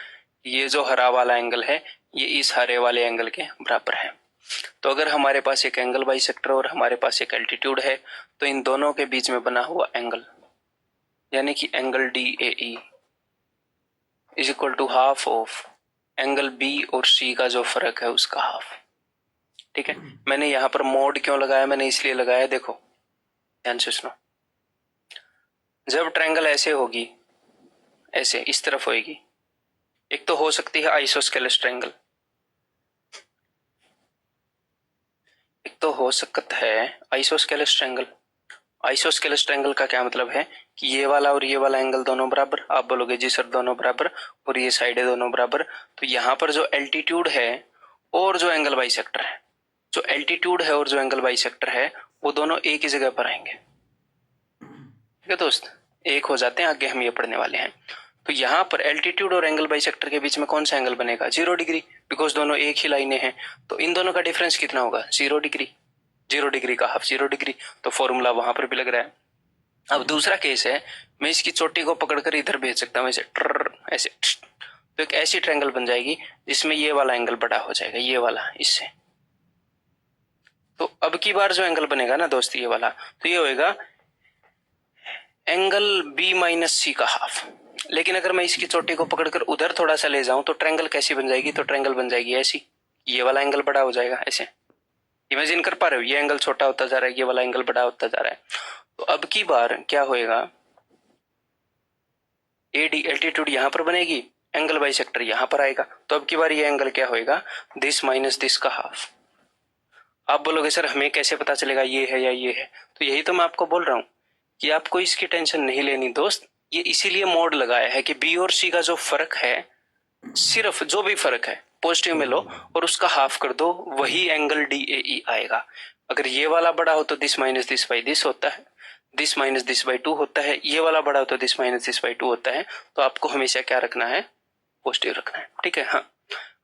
ये जो हरा वाला एंगल है ये इस हरे वाले एंगल के बराबर है। तो अगर हमारे पास एक एंगल बाइसेक्टर और हमारे पास एक एल्टीट्यूड है, तो इन दोनों के बीच में बना हुआ एंगल, यानी कि angle DAE is equal to half of angle B और C का जो फर्क है उसका हाफ, ठीक है। मैंने यहां पर मोड क्यों लगाया? मैंने इसलिए लगाया, देखो ध्यान से सुनो, जब ट्रायंगल ऐसे होगी, ऐसे इस तरफ होगी, एक तो हो सकती है आइसोस्केलस ट्रायंगल, एक तो हो सकता है आइसोस्केलस ट्रायंगल। आइसोस्केलस ट्रायंगल का क्या मतलब है कि ये वाला और ये वाला एंगल दोनों बराबर, आप बोलोगे जी सर दोनों बराबर, और ये साइडें दोनों बराबर, तो यहाँ पर जो एल्टीट्यूड है और जो एंगल बाइसेक्टर है, जो एल्टीट्यूड है और जो एंगल बाइसेक्टर है वो दोनों एक ही जगह पर आएंगे, ठीक है दोस्त, एक हो जाते हैं। आगे हम ये पढ़ने वाले हैं। तो यहाँ पर एल्टीट्यूड और एंगल बाइसेक्टर के बीच में कौन सा एंगल बनेगा? 0 डिग्री, बिकॉज दोनों एक ही लाइनें हैं। तो इन दोनों का डिफरेंस कितना होगा? 0 डिग्री। 0 डिग्री का हाफ 0 डिग्री, तो फॉर्मूला वहां पर भी लग रहा है। अब दूसरा केस है, मैं इसकी चोटी को पकड़कर इधर भेज सकता हूँ, ऐसे ऐसे, तो एक ऐसी ट्रायंगल बन जाएगी जिसमें ये वाला एंगल बड़ा हो जाएगा, ये वाला इससे। तो अब की बार जो एंगल बनेगा ना दोस्त ये वाला, तो ये होएगा एंगल B-C का हाफ। लेकिन अगर मैं इसकी चोटी को पकड़कर उधर थोड़ा सा ले जाऊं तो ट्रायंगल कैसी बन जाएगी? तो ट्रायंगल बन जाएगी ऐसी, ये वाला एंगल बड़ा हो जाएगा ऐसे। इमेजिन कर पा रहे हो, ये एंगल छोटा होता जा रहा है, ये वाला एंगल बड़ा होता जा रहा है। तो अब की बार क्या होएगा, AD एल्टीट्यूड यहां पर बनेगी, एंगल बाइसेक्टर यहां पर आएगा, तो अब की बार ये एंगल क्या होएगा? दिस माइनस दिस का हाफ। आप बोलोगे सर हमें कैसे पता चलेगा ये है या ये है? तो यही तो मैं आपको बोल रहा हूं कि आपको इसकी टेंशन नहीं लेनी दोस्त। ये इसीलिए मोड लगाया है कि B और C का जो फर्क है, सिर्फ जो भी फर्क है पॉजिटिव में लो और उसका हाफ कर दो, वही एंगल DAE आएगा। अगर ये वाला बड़ा हो तो this minus this by this होता है, दिस माइनस दिस बाई 2 होता है, ये वाला बड़ा हो तो दिस माइनस दिस बाई 2 होता है। तो आपको हमेशा क्या रखना है? पॉजिटिव रखना है, ठीक है। हाँ,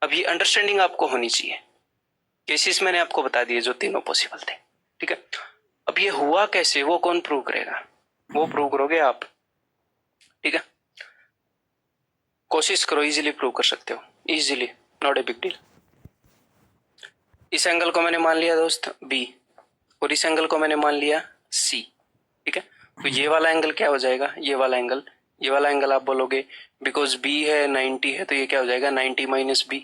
अब ये अंडरस्टैंडिंग आपको होनी चाहिए। केसेस मैंने आपको बता दिए जो तीनों पॉसिबल थे, ठीक है। अब ये हुआ कैसे, वो कौन प्रूव करेगा? वो प्रूव करोगे आप, ठीक है। कोशिश करो, इजीली प्रूव कर सकते हो, easily, not a big deal. इस एंगल को मैंने मान लिया दोस्त B, और इस एंगल को मैंने मान लिया C, ठीक है। तो ये वाला एंगल क्या हो जाएगा? ये वाला एंगल आप बोलोगे बिकॉज B है 90 है, तो ये क्या हो जाएगा? 90 माइनस B,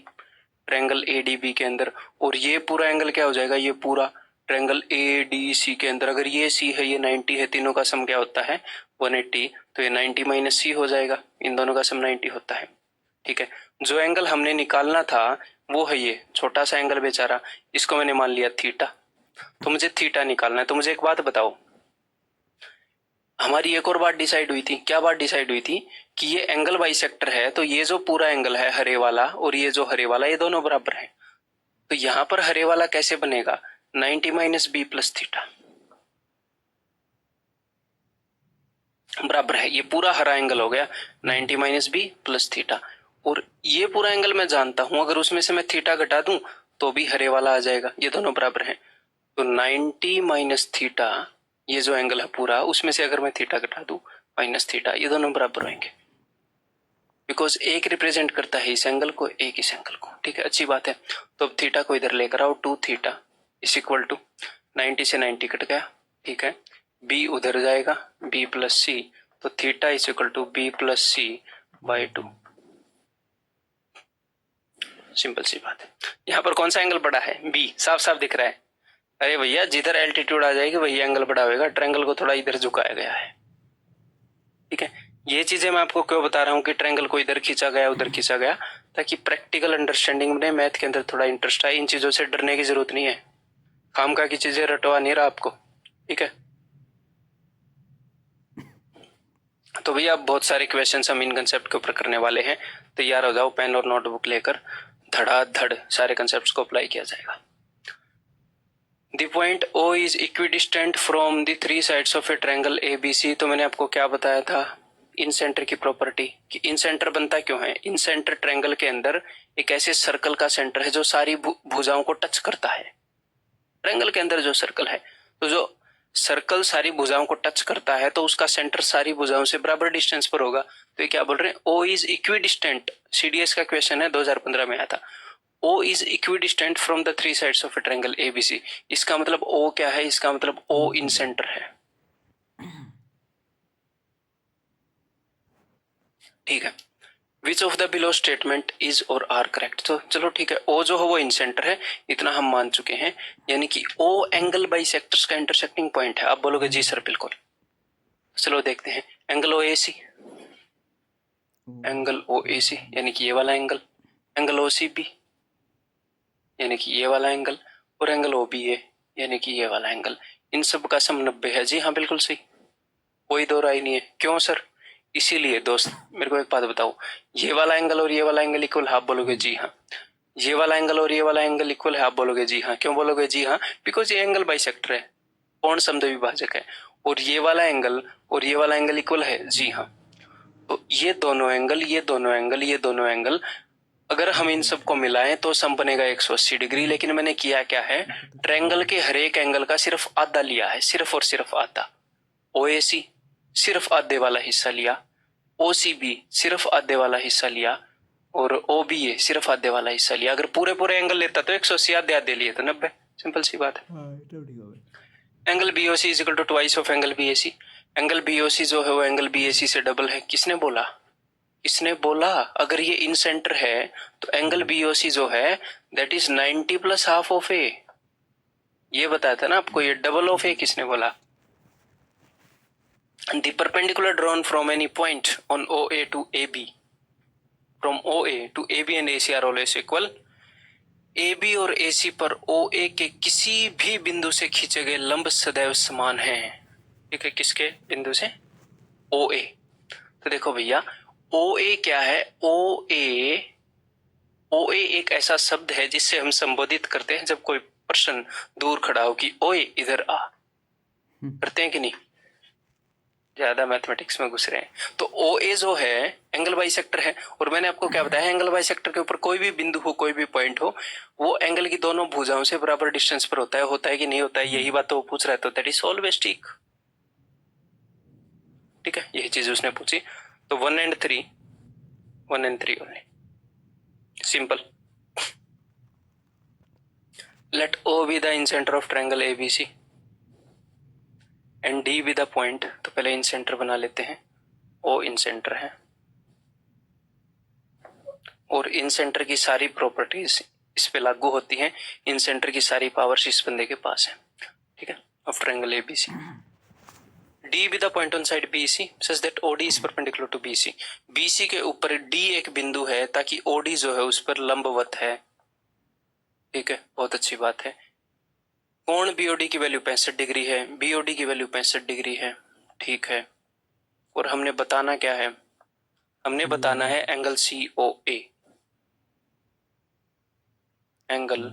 ट्रायंगल ADB के अंदर। और ये पूरा एंगल क्या हो जाएगा? ये पूरा ट्रायंगल ADC के अंदर। अगर ये C है, ये 90 है, तीनों का सम क्या होता है? 180, तो ये 90 माइनस C हो जाएगा, इन दोनों का सम 90 होता है, ठीक है। जो एंगल हमने निकालना था वो है ये छोटा सा एंगल बेचारा, इसको मैंने मान लिया थीटा। तो मुझे थीटा निकालना है। तो मुझे एक बात बताओ, हमारी एक और बात डिसाइड हुई थी। क्या बात डिसाइड हुई थी? कि ये एंगल बाइसेक्टर है, तो ये जो पूरा एंगल है हरे वाला और ये जो हरे वाला, ये दोनों बराबर है। तो यहाँ पर हरे वाला कैसे बनेगा? 90 माइनस बी प्लस थीटा बराबर है, ये पूरा हरा एंगल हो गया 90 माइनस बी प्लस थीटा। और ये पूरा एंगल मैं जानता हूं, अगर उसमें से मैं थीटा घटा दूं तो भी हरे वाला आ जाएगा, ये दोनों बराबर हैं। तो 90 माइनस थीटा, ये जो एंगल है पूरा, उसमें से अगर मैं थीटा घटा दूं माइनस थीटा, ये दोनों बराबर होंगे, बिकॉज एक रिप्रेजेंट करता है इस एंगल को, एक इस एंगल को। ठीक है, अच्छी बात है। तो अब थीटा को इधर लेकर आओ, 2 थीटा इज इक्वल टू 90 से 90 कट गया, ठीक है, बी उधर जाएगा, बी प्लस सी, तो theta is equal to B plus C by 2। Simple सी बात है। यहाँ पर कौन सा एंगल बड़ा है? बी, साफ साफ दिख रहा है। अरे भैया, जिधर एल्टीट्यूड आ जाएगी वही एंगल बड़ा होगा, ट्रायंगल को थोड़ा इधर झुकाया गया है। ठीक है, ये चीजें मैं आपको क्यों बता रहा हूँ कि ट्रायंगल को इधर खींचा गया उधर खींचा गया, ताकि प्रैक्टिकल अंडरस्टैंडिंग में मैथ के अंदर थोड़ा इंटरेस्ट आए। इन चीजों से डरने की जरूरत नहीं है, खामखा की चीजें रटवा नहीं रहा आपको। ठीक है, तो भैया बहुत सारे क्वेश्चंस हम इन कंसेप्ट के ऊपर करने वाले हैं। तैयार हो जाओ, पेन और नोटबुक लेकर, धड़ाधड़ सारे कंसेप्ट्स को अप्लाई किया जाएगा। The point O is equidistant from the 3 sides of a triangle ABC। तो मैंने आपको क्या बताया था, इन सेंटर की प्रॉपर्टी, कि इन सेंटर बनता क्यों है? इन सेंटर ट्रायंगल के अंदर एक ऐसे सर्कल का सेंटर है जो सारी भुजाओं को टच करता है। ट्रायंगल के अंदर जो सर्कल है, तो जो सर्कल सारी भुजाओं को टच करता है तो उसका सेंटर सारी भुजाओं से बराबर डिस्टेंस पर होगा। तो ये क्या बोल रहे हैं, O इज इक्विडिस्टेंट, CDS का क्वेश्चन है, 2015 में आया था। O is equidistant from the 3 sides of a triangle ABC। इसका मतलब O क्या है? इसका मतलब O इन सेंटर है। ठीक है, which of the below statement is और आर करेक्ट। तो चलो ठीक है, O जो है वो इन सेंटर है, इतना हम मान चुके हैं, यानी कि O एंगल बाइसेक्टर्स का इंटरसेक्टिंग पॉइंट है। आप बोलोगे जी सर बिल्कुल। चलो देखते हैं, एंगल OAC, एंगल OAC यानी कि ये वाला एंगल, एंगल OCB यानी कि ये वाला एंगल, और एंगल OBA यानी कि ये वाला एंगल। इन सब का सम 90 है। जी हाँ बिल्कुल सही, कोई दो राय नहीं है। क्यों सर? इसीलिए दोस्त, मेरे को एक बात बताओ, ये वाला एंगल और ये वाला एंगल इक्वल है? आप बोलोगे जी हाँ। ये वाला एंगल और ये वाला एंगल इक्वल है? आप बोलोगे जी हाँ। क्यों बोलोगे जी हाँ? बिकॉज ये एंगल बाइसेक्टर है, कोण समद्विभाजक है, और ये वाला एंगल और ये वाला एंगल इक्वल है। जी हाँ, तो ये दोनों एंगल, ये दोनों एंगल, ये दोनों एंगल, अगर हम इन सबको मिलाएं तो सम बनेगा 180 डिग्री। लेकिन मैंने किया क्या है, ट्रायंगल के हर एक एंगल का सिर्फ आधा लिया है, सिर्फ और सिर्फ आधा। OAC सिर्फ आधे वाला हिस्सा लिया, OCB सिर्फ आधे वाला हिस्सा लिया, और OBA सिर्फ आधे वाला हिस्सा लिया। अगर पूरे पूरे एंगल लेता तो 180, आधे आधे लिए तो 90। सिंपल सी बात है। Angle BOC is equal to twice of angle BAC। Angle BOC जो है वो एंगल BAC से डबल है। किसने बोला? किसने बोला? अगर ये इन सेंटर है तो एंगल BOC जो है that is 90 plus half of A। ये बताया था ना आपको, ये डबल ऑफ A किसने बोला? The perpendicular drawn from any point on OA to AB, from OA to AB and AC are always equal। AB और AC पर OA के किसी भी बिंदु से खींचे गए लंब सदैव समान हैं। ठीक है, किसके बिंदु से? OA। तो देखो भैया, OA क्या है? OA एक ऐसा शब्द है जिससे हम संबोधित करते हैं जब कोई पर्सन दूर खड़ा हो कि ओए इधर आ। करते हैं कि नहीं? ज्यादा मैथमेटिक्स में घुस रहे हैं। तो OA जो है एंगल बाइसेक्टर है, और मैंने आपको क्या बताया, एंगल बाइसेक्टर के ऊपर कोई भी बिंदु हो, कोई भी पॉइंट हो, वो एंगल की दोनों भुजाओं से बराबर डिस्टेंस पर होता है। होता है कि नहीं होता है? यही बात तो वो पूछ रहा है, तो दैट इज ऑलवेज ठीक। ठीक है, यही चीज उसने पूछी। तो 1 and 3 only, simple. Let O be the incentre of triangle ABC and D be the point. तो पहले इन सेंटर बना लेते हैं, O इन सेंटर है, और इन सेंटर की सारी प्रॉपर्टीज इस पे लागू होती हैं। इन सेंटर की सारी पावर्स इस बंदे के पास है। ठीक है, of triangle ABC। D be the point on side BC such that OD is perpendicular to BC। BC के ऊपर D एक बिंदु है ताकि OD जो है उस पर लंबवत है। ठीक है, बहुत अच्छी बात है। कोण BOD की वैल्यू 65 डिग्री है, BOD की वैल्यू 65 डिग्री है। ठीक है, और हमने बताना क्या है? हमने बताना है एंगल COA, एंगल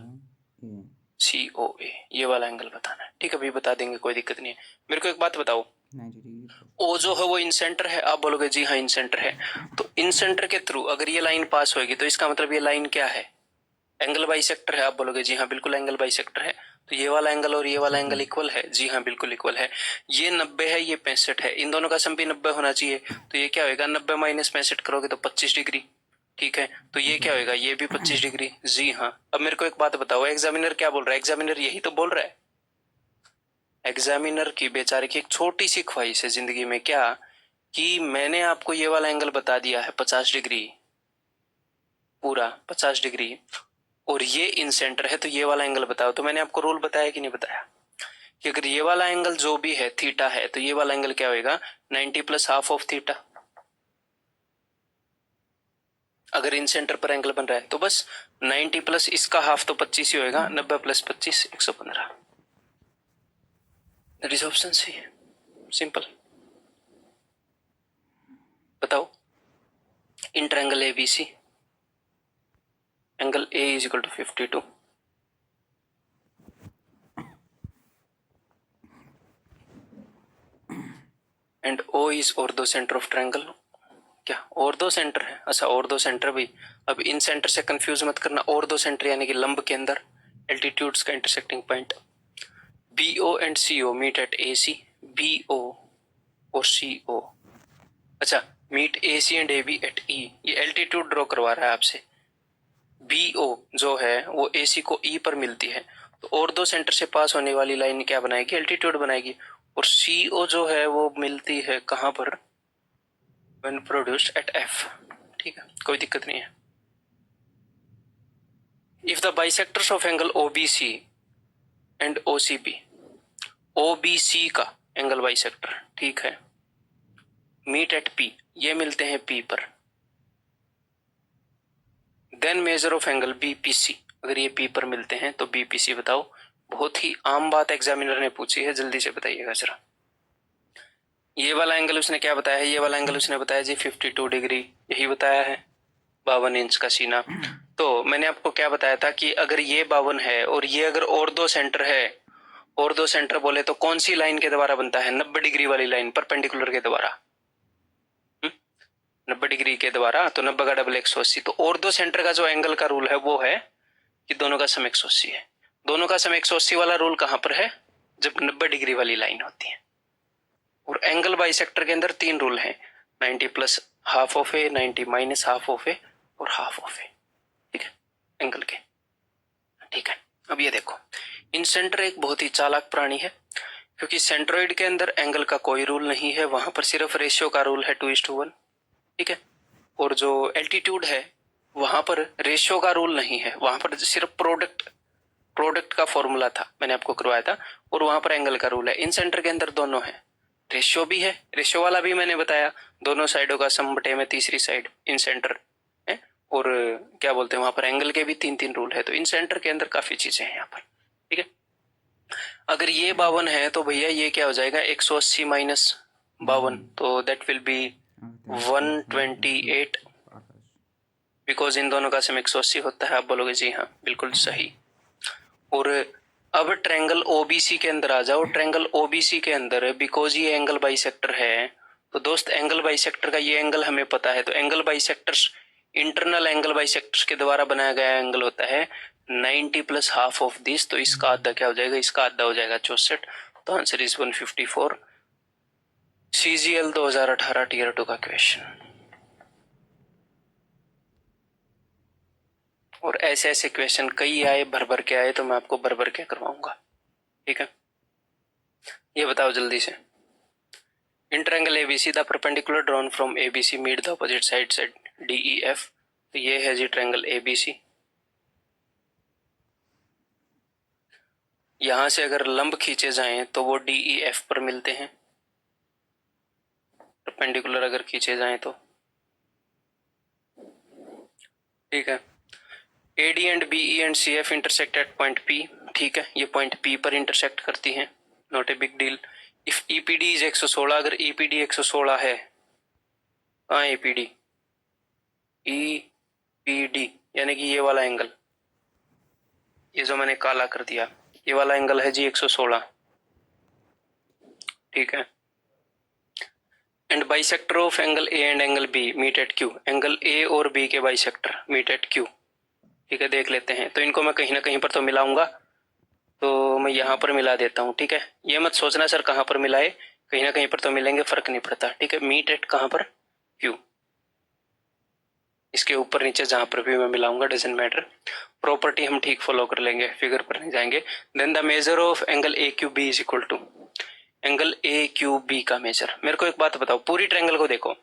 COA, ये वाला एंगल बताना है। ठीक है, अभी बता देंगे, कोई दिक्कत नहीं है। मेरे को एक बात बताओ, ओ जो है वो इन सेंटर है, आप बोलोगे जी हाँ इन सेंटर है, तो इन सेंटर के थ्रू अगर ये लाइन पास होगी तो इसका मतलब ये लाइन क्या है, एंगल बाइसेक्टर है, आप बोलोगे जी हाँ बिल्कुल एंगल बाइसेक्टर है। तो ये वाला एंगल और ये वाला एंगल इक्वल है, जी हाँ बिल्कुल इक्वल है। ये 90 है, ये 65 है, इन दोनों का सम भी 90 होना चाहिए। तो ये क्या होगा, 90 माइनस 65 करोगे तो 25 डिग्री। ठीक है, तो ये क्या होगा, ये भी 25 डिग्री। जी हाँ। अब मेरे को एक बात बताओ, एग्जामिनर क्या बोल रहा है, एग्जामिनर यही तो बोल रहा है। एग्जामिनर की बेचारे की एक छोटी सी ख्वाहिश है जिंदगी में, क्या कि मैंने आपको ये वाला एंगल बता दिया है 50 डिग्री, पूरा 50 डिग्री, और ये इन सेंटर है, तो ये वाला एंगल बताओ। तो मैंने आपको रूल बताया कि नहीं बताया, कि अगर ये वाला एंगल जो भी है थीटा है, तो ये वाला एंगल क्या होगा, 90 प्लस हाफ ऑफ थीटा। अगर इन सेंटर पर एंगल बन रहा है तो बस 90 प्लस इसका हाफ तो 25 ही होगा, 90 plus 25 115। That is option C, simple. बताओ, in triangle ABC angle A is equal to 52 and O is orthocentre of triangle. क्या ऑर्थो सेंटर है, अच्छा ऑर्थो सेंटर भी। अब इन सेंटर से कंफ्यूज मत करना, ऑर्थो सेंटर यानी कि लंब के अंदर एल्टीट्यूड्स का intersecting point. BO and CO meet at AC, BO और CO, अच्छा meet AC and AB at E। ये एल्टीट्यूड ड्रॉ करवा रहा है आपसे। BO जो है वो AC को E पर मिलती है, तो ऑर्थो सेंटर से पास होने वाली लाइन क्या बनाएगी, एल्टीट्यूड बनाएगी। और CO जो है वो मिलती है कहां पर, when produced at F। ठीक है, कोई दिक्कत नहीं है। If the bisectors of angle OBC and OCB, OBC का एंगल बाइसेक्टर, ठीक है, मीट एट P, ये मिलते हैं P पर, then measure of angle BPC, अगर ये P पर मिलते हैं तो BPC बताओ। बहुत ही आम बात एग्जामिनर ने पूछी है, जल्दी से बताइएगा जरा। ये वाला एंगल उसने क्या बताया है, ये वाला एंगल उसने बताया जी 52 डिग्री, यही बताया है, 52 इंच का सीना। तो मैंने आपको क्या बताया था कि अगर ये 52 है और ये अगर ऑर्थो सेंटर है, ऑर्थो सेंटर बोले तो कौन सी लाइन के द्वारा बनता है, 90 डिग्री वाली लाइन, परपेंडिकुलर के द्वारा, 90 डिग्री के द्वारा, तो 90 का डबल 180। तो ऑर्थो सेंटर का जो एंगल का रूल है वो है कि दोनों का सम 180 है। दोनों का सम 180 वाला रूल कहां पर है, जब 90 डिग्री वाली लाइन होती है। और एंगल बाइसेक्टर के अंदर 3 रूल हैं, 90 plus half of A, 90 minus half of A और हाफ ऑफ ए। ठीक है, एंगल के। ठीक है, अब ये देखो, इन सेंटर एक बहुत ही चालाक प्राणी है, क्योंकि सेंट्रोइड के अंदर एंगल का कोई रूल नहीं है, वहां पर सिर्फ रेशियो का रूल है 2:1। ठीक है, और जो एल्टीट्यूड है वहां पर रेशियो का रूल नहीं है, वहां पर सिर्फ प्रोडक्ट का फॉर्मूला था, मैंने आपको करवाया था, और वहां पर एंगल का रूल है। इन सेंटर के अंदर दोनों है, रेशियो भी है, रेशियो वाला भी मैंने बताया, दोनों साइडों का सम बटे में तीसरी साइड इन सेंटर है, और क्या बोलते हैं वहां पर एंगल के भी 3-3 रूल है। तो इन सेंटर के अंदर काफी चीजें हैं यहाँ पर। ठीक है, अगर ये 52 है तो भैया ये क्या हो जाएगा, 180 माइनस 52, तो that will be 128, because in दोनों का सम 180 होता है। आप बोलोगे जी हाँ बिल्कुल सही। और अब ट्रायंगल ओबीसी के अंदर आ जाओ, ट्रायंगल ओबीसी के अंदर बिकॉज ये एंगल बाइसेक्टर है, तो दोस्त एंगल बाइसेक्टर का ये एंगल हमें पता है, तो angle bisectors, internal angle bisectors के द्वारा बनाया गया एंगल होता है 90 प्लस हाफ ऑफ दिस, तो इसका आधा क्या हो जाएगा, इसका आधा हो जाएगा 64। तो आंसर इज 154। CGL 2018 टीयर 2 का क्वेश्चन। और ऐसे ऐसे क्वेश्चन कई आए, भर भर के आए, तो मैं आपको भर भर के करवाऊंगा। ठीक है, ये बताओ जल्दी से, in triangle ABC the perpendicular drawn from ABC meet the opposite sides at DEF। तो ये है जी ट्रायंगल ABC। यहां से अगर लंब खींचे जाएं तो वो DEF पर मिलते हैं, परपेंडिकुलर अगर खींचे जाएं तो। ठीक है, AD and BE and CF intersect at point P। ठीक है, ये पॉइंट P पर इंटरसेक्ट करती हैं, not a big deal. If EPD is 116, अगर EPD 116 है, कहाँ EPD, EPD यानी कि ये वाला एंगल, ये जो मैंने काला कर दिया, ये वाला एंगल है जी 116, ठीक है। And bisector of angle A and angle B meet at Q, angle A और बी के बाइसेक्टर मीट एट क्यू, ठीक है। देख लेते हैं, तो इनको मैं कहीं ना कहीं पर तो मिलाऊंगा, तो मैं यहाँ पर मिला देता हूँ, ठीक है। ये मत सोचना सर कहाँ पर मिलाए, कहीं ना कहीं पर तो मिलेंगे, फर्क नहीं पड़ता, ठीक है। मीट एट कहाँ पर, क्यू, इसके ऊपर नीचे जहां पर भी मैं मिलाऊंगा, डजंट मैटर। प्रॉपर्टी हम ठीक फॉलो कर लेंगे, फिगर पर नहीं जाएंगे। Then the measure of angle A Q B is equal to angle A Q B का मेजर। मेरे को एक बात बताओ, पूरी ट्रायंगल को देखो,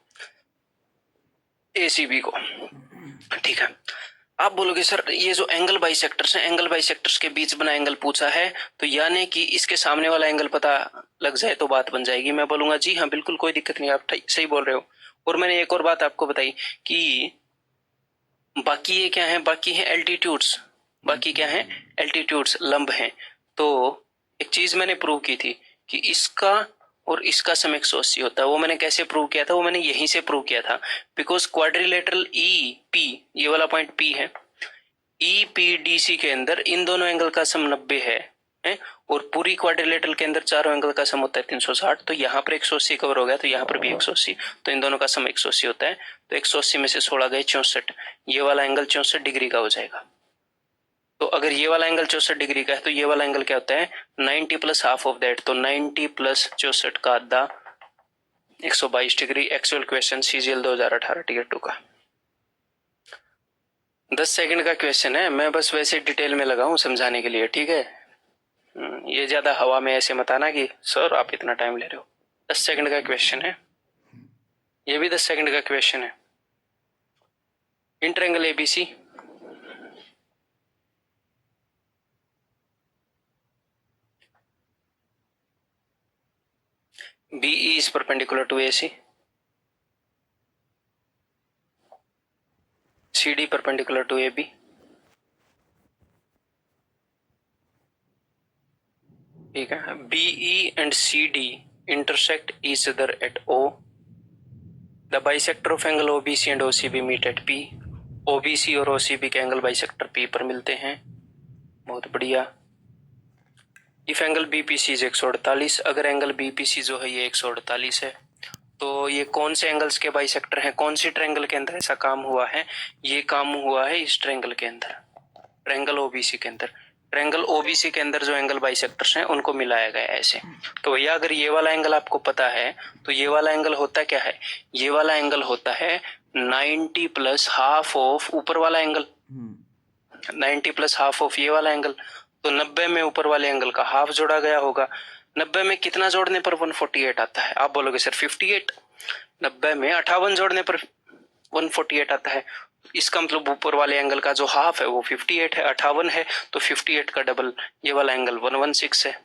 ए सी बी को, ठीक है। आप बोलोगे सर ये जो एंगल बाइसेक्टर्स हैं, एंगल बाइसेक्टर्स के बीच बना एंगल पूछा है, तो यानी कि इसके सामने वाला एंगल पता लग जाए तो बात बन जाएगी। मैं बोलूंगा जी हाँ बिल्कुल कोई दिक्कत नहीं, आप सही बोल रहे हो। और मैंने एक और बात आपको बताई कि बाकी ये क्या है, बाकी है एल्टीट्यूड्स, बाकी क्या है एल्टीट्यूड्स, लंब हैं। तो एक चीज मैंने प्रूव की थी कि इसका और इसका सम 180 होता है। वो मैंने कैसे प्रूव किया था, वो मैंने यहीं से प्रूव किया था, बिकॉज क्वाड्रिलेटरल ई पी, ये वाला पॉइंट पी है, ई पी डी सी के अंदर इन दोनों एंगल का सम 90 है, और पूरी क्वाड्रिलेटरल के अंदर चारों एंगल का सम होता है 360। तो यहाँ पर 180 कवर हो गया, तो यहाँ पर भी 180, तो इन दोनों का सम 180 होता है। तो 180 में से 16 गए 64, ये वाला एंगल 64 डिग्री का हो जाएगा। तो अगर ये वाला एंगल 64 डिग्री का है, तो ये वाला एंगल क्या होता है 90 प्लस हाफ ऑफ दैट, तो 90 प्लस 64 का आधा 122 degree. Actual question CGL 2018 tier 2 का 10 सेकंड का क्वेश्चन है, मैं बस वैसे डिटेल में लगा हूं समझाने के लिए, ठीक है। ये ज्यादा हवा में ऐसे मत आना कि सर आप इतना टाइम ले रहे हो। 10 सेकंड का क्वेश्चन है, ये भी 10 सेकंड का क्वेश्चन है। In triangle ABC, BE is perpendicular to AC, CD perpendicular to AB, ठीक है। BE and CD intersect each other at O. The bisector of angle OBC and OCB meet at P. OBC और OCB के angle bisector P पर मिलते हैं, बहुत बढ़िया। If angle BPC is 148, अगर एंगल BPC जो है ये 148 है, तो ये कौन से एंगल्स के बाइसेक्टर हैं, कौन सी ट्रायंगल के अंदर ऐसा काम हुआ है, ये काम हुआ है इस ट्रायंगल के अंदर, ट्रायंगल ओबीसी के अंदर। ट्रायंगल ओबीसी के अंदर जो एंगल बाइसेक्टर्स हैं उनको मिलाया गया है ऐसे। तो भैया अगर ये वाला एंगल आपको पता है, तो ये वाला एंगल होता क्या है, ये वाला एंगल होता है 90 प्लस हाफ ऑफ ऊपर वाला एंगल, 90 प्लस हाफ ऑफ ये वाला एंगल। तो 90 में ऊपर वाले एंगल का हाफ जोड़ा गया होगा। 90 में कितना जोड़ने पर 148 आता है, आप बोलोगे सर 58। 90 में 58 जोड़ने पर 148 आता है। इसका मतलब ऊपर वाले एंगल का जो हाफ है वो 58 है, 58 है, तो 58 का डबल ये वाला एंगल 116 है।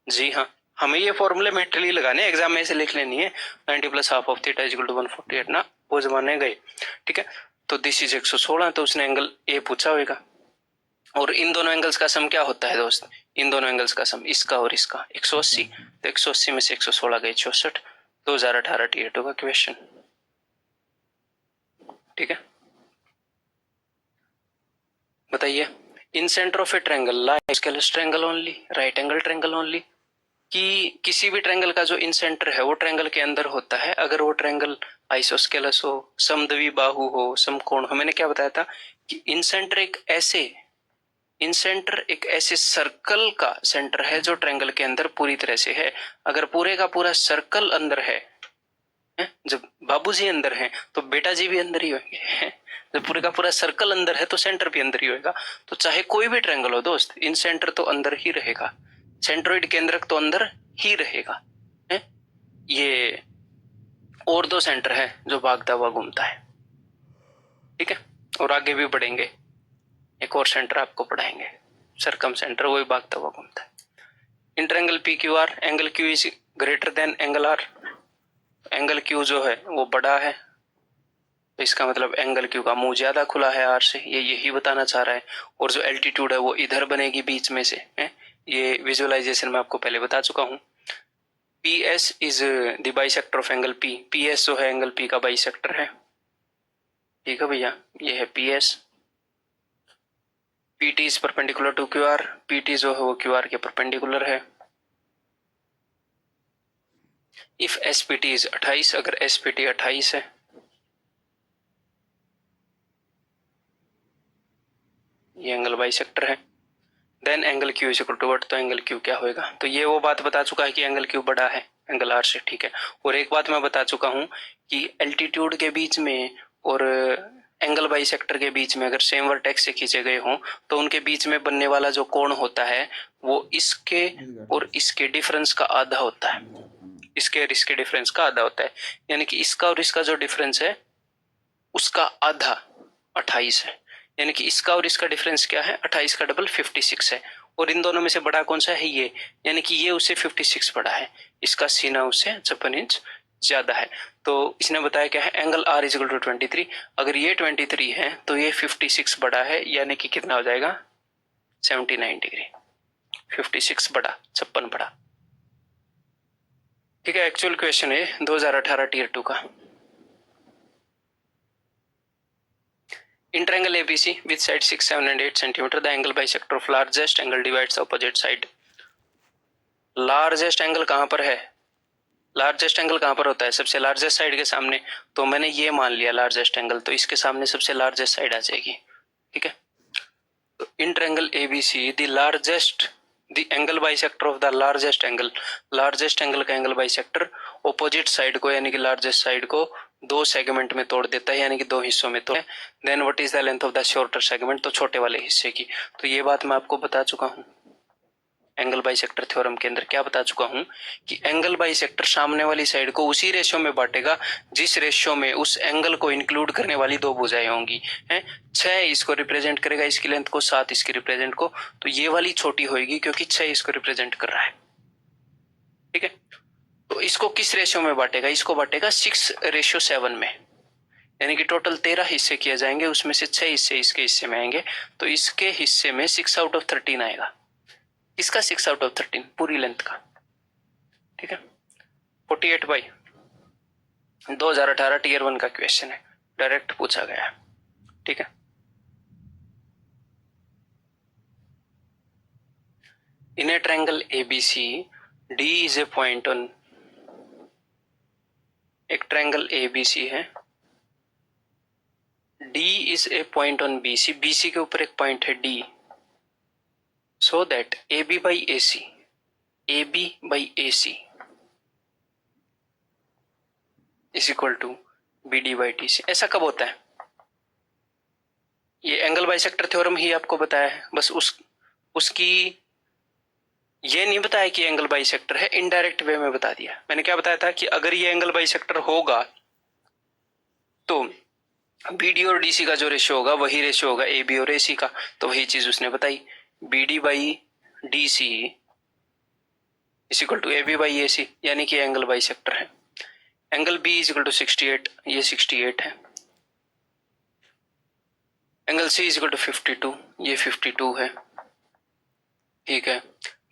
जी हाँ, हमें ये फॉर्मूले मेट्रिकली लगाने, एग्जाम में ऐसे लिख लेनी है 90 plus half of theta equal to 148 ना, वो जमाने गए, ठीक है। तो दिस इज 116, तो उसने एंगल ए पूछा होगा। और इन दोनों एंगल्स का सम क्या होता है दोस्त, इन दोनों एंगल्स का सम इसका और इसका 180, तो 180 में से 116 गए 64, 2018 टीयर 2 का क्वेश्चन, ठीक है। बताइए, incentre of a triangle lie isosceles triangle only, right angle triangle only, कि किसी भी ट्रायंगल का जो इन सेंटर है वो ट्रायंगल के अंदर होता है अगर वो ट्रायंगल आइसोस्केलस हो, समद्विबाहु हो, समकोण हो। मैंने क्या बताया था कि इन सेंटर एक ऐसे सर्कल का सेंटर है जो ट्रायंगल के अंदर पूरी तरह से है। अगर पूरे का पूरा सर्कल अंदर है, जब बाबूजी अंदर हैं तो बेटा जी भी अंदर ही होंगे। जब पूरे का पूरा सर्कल अंदर है तो सेंटर भी अंदर ही होगा। तो चाहे कोई भी ट्रायंगल हो दोस्त, इन सेंटर तो अंदर ही रहेगा, सेंट्रोइड केंद्रक तो अंदर ही रहेगा, है? ये और दो सेंटर है जो भागता हुआ घूमता है, ठीक है। और आगे भी बढ़ेंगे, एक और सेंटर आपको पढ़ाएंगे, सरकम सेंटर, वो भी भागता हुआ घूमता है। In triangle P Q R, angle Q is greater than angle R, angle Q जो है वो बड़ा है, तो इसका मतलब एंगल क्यू का मुंह ज्यादा खुला है आर से, ये यही बताना चाह रहा है। और जो एल्टीट्यूड है वो इधर बनेगी बीच में से, है? ये विजुअलाइजेशन में आपको पहले बता चुका हूं। P S is the bisector of angle P, P S जो है एंगल पी का बाइसेक्टर है, ठीक है भैया। ये है P S, PT is perpendicular to QR, PT जो है वो QR के परपेंडिकुलर है। इफ SPT इज 28, अगर SPT 28 है, ये एंगल बाइसेक्टर है, then angle Q is equal to what, तो एंगल Q क्या होएगा, तो ये वो बात बता चुका है कि एंगल Q बड़ा है एंगल R से, ठीक है। और एक बात मैं बता चुका हूं कि एल्टीट्यूड के बीच में और एंगल बाइसेक्टर के बीच में अगर सेम वर्टेक्स से खींचे गए हों तो उनके बीच में बनने वाला जो कोण होता है वो इसके और इसके डिफरेंस का आधा होता है, इसके और इसके डिफरेंस का आधा होता है, यानी कि इसका और इसका जो डिफरेंस है उसका आधा 28 है, यानी कि इसका और इसका डिफरेंस क्या है, 28 का डबल 56 है, और इन दोनों में से बड़ा कौन सा है, ये, यानी कि ये उससे 56 बड़ा है, इसका सीना उससे 56 इंच ज्यादा है। तो इसने बताया क्या है, angle R is equal to 23, अगर ये 23 है तो ये 56 बड़ा है, यानी कि कितना हो जाएगा 79 डिग्री, 56 बड़ा 56 बड़ा, ठीक है। एक्चुअल क्वेश्चन है 2018 टीयर 2 का। In triangle ABC with sides 6, 7 and 8 cm, the angle bisector of largest angle divides the opposite side. Largest angle कहां पर है, लार्जेस्ट एंगल कहां पर होता है, सबसे लार्जेस्ट साइड के सामने, तो मैंने ये मान लिया लार्जेस्ट एंगल, तो इसके सामने सबसे लार्जेस्ट साइड आ जाएगी, ठीक है। तो इन triangle ABC the largest the angle bisector of the largest angle, largest angle का एंगल बाइसेक्टर ऑपोजिट साइड को यानी कि लार्जेस्ट साइड को दो सेगमेंट में तोड़ देता है, यानी कि दो हिस्सों में तोड़, then what is the length of the shorter segment, तो छोटे वाले हिस्से की। तो ये बात मैं आपको बता चुका हूं एंगल बाइसेक्टर थ्योरम के अंदर, क्या बता चुका हूं कि एंगल बाइसेक्टर सामने वाली साइड को उसी रेशियो में बांटेगा जिस रेशियो में उस एंगल को इंक्लूड करने वाली दो भुजाएं होंगी, हैं 6 इसको रिप्रेजेंट करेगा इसकी लेंथ को, 7 इसकी रिप्रेजेंट को, तो ये वाली छोटी होगी क्योंकि 6 इसको रिप्रेजेंट कर रहा है, ठीक है। तो इसको किस रेशियो में बांटेगा, इसको बांटेगा 6:7 में, यानी कि टोटल 13 हिस्से किए जाएंगे, उसमें से 6 हिस्से इसके हिस्से में आएंगे, तो इसके हिस्से में 6 आउट ऑफ 13 आएगा, इसका 6 आउट ऑफ 13 पूरी लेंथ का, ठीक है। 48 बाई 2018 टीयर 1 का क्वेश्चन है, डायरेक्ट पूछा गया, ठीक है। In a triangle ABC D is a point on, एक ट्रायंगल ABC है, D is a point on BC, BC के ऊपर एक पॉइंट है D, so that AB by AC is equal to BD by DC। ऐसा कब होता है, ये एंगल बाइसेक्टर थ्योरम ही आपको बताया है, बस उसकी ये नहीं बताया कि एंगल बाइसेक्टर है, इनडायरेक्ट वे में बता दिया। मैंने क्या बताया था कि अगर ये एंगल बाइसेक्टर होगा तो BD और DC का जो रेशियो होगा वही रेशियो होगा AB और AC का, तो वही चीज उसने बताई, BD by DC is equal to AB by AC, यानी कि एंगल बाइसेक्टर है। Angle B is equal to 68, ये 68 है। Angle C is equal to 52, ये 52 है, ठीक है।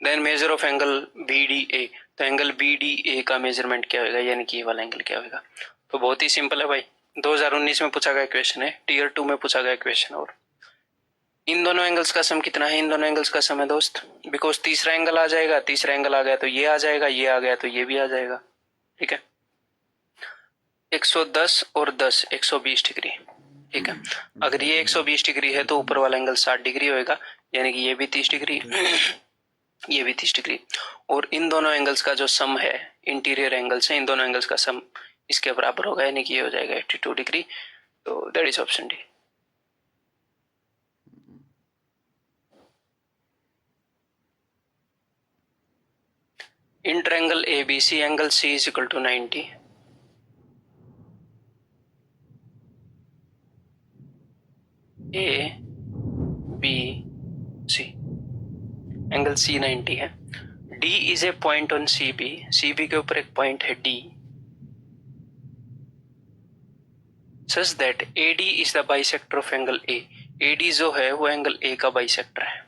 Then measure of angle BDA, तो एंगल BDA का मेजरमेंट क्या होगा, यानी कि ये वाला एंगल क्या होगा, तो बहुत ही सिंपल है भाई, 2019 में पूछा गया क्वेश्चन है, टीयर 2 में पूछा गया क्वेश्चन। और इन दोनों एंगल्स का सम कितना है, इन दोनों एंगल्स का सम है दोस्त, बिकॉज तीसरा एंगल आ जाएगा, तीसरा एंगल आ गया तो ये आ जाएगा, ये आ गया तो ये भी आ जाएगा, ठीक है। 110 और 10 120 डिग्री, ठीक है। अगर ये 120 डिग्री है तो ऊपर वाला एंगल 60 डिग्री होएगा, यानी कि ये भी 30 डिग्री ये भी 30 डिग्री, और इन दोनों एंगल्स का जो सम है, इंटीरियर एंगल्स है, इन दोनों एंगल्स का सम इसके बराबर होगा, यानी कि ये हो जाएगा 82 डिग्री, तो that is option D. In triangle ABC angle C is equal to 90, ABC angle C 90 है, D is a point on CB के ऊपर एक पॉइंट है D, such that AD is the bisector of angle A, AD जो है वो angle A का bisector है।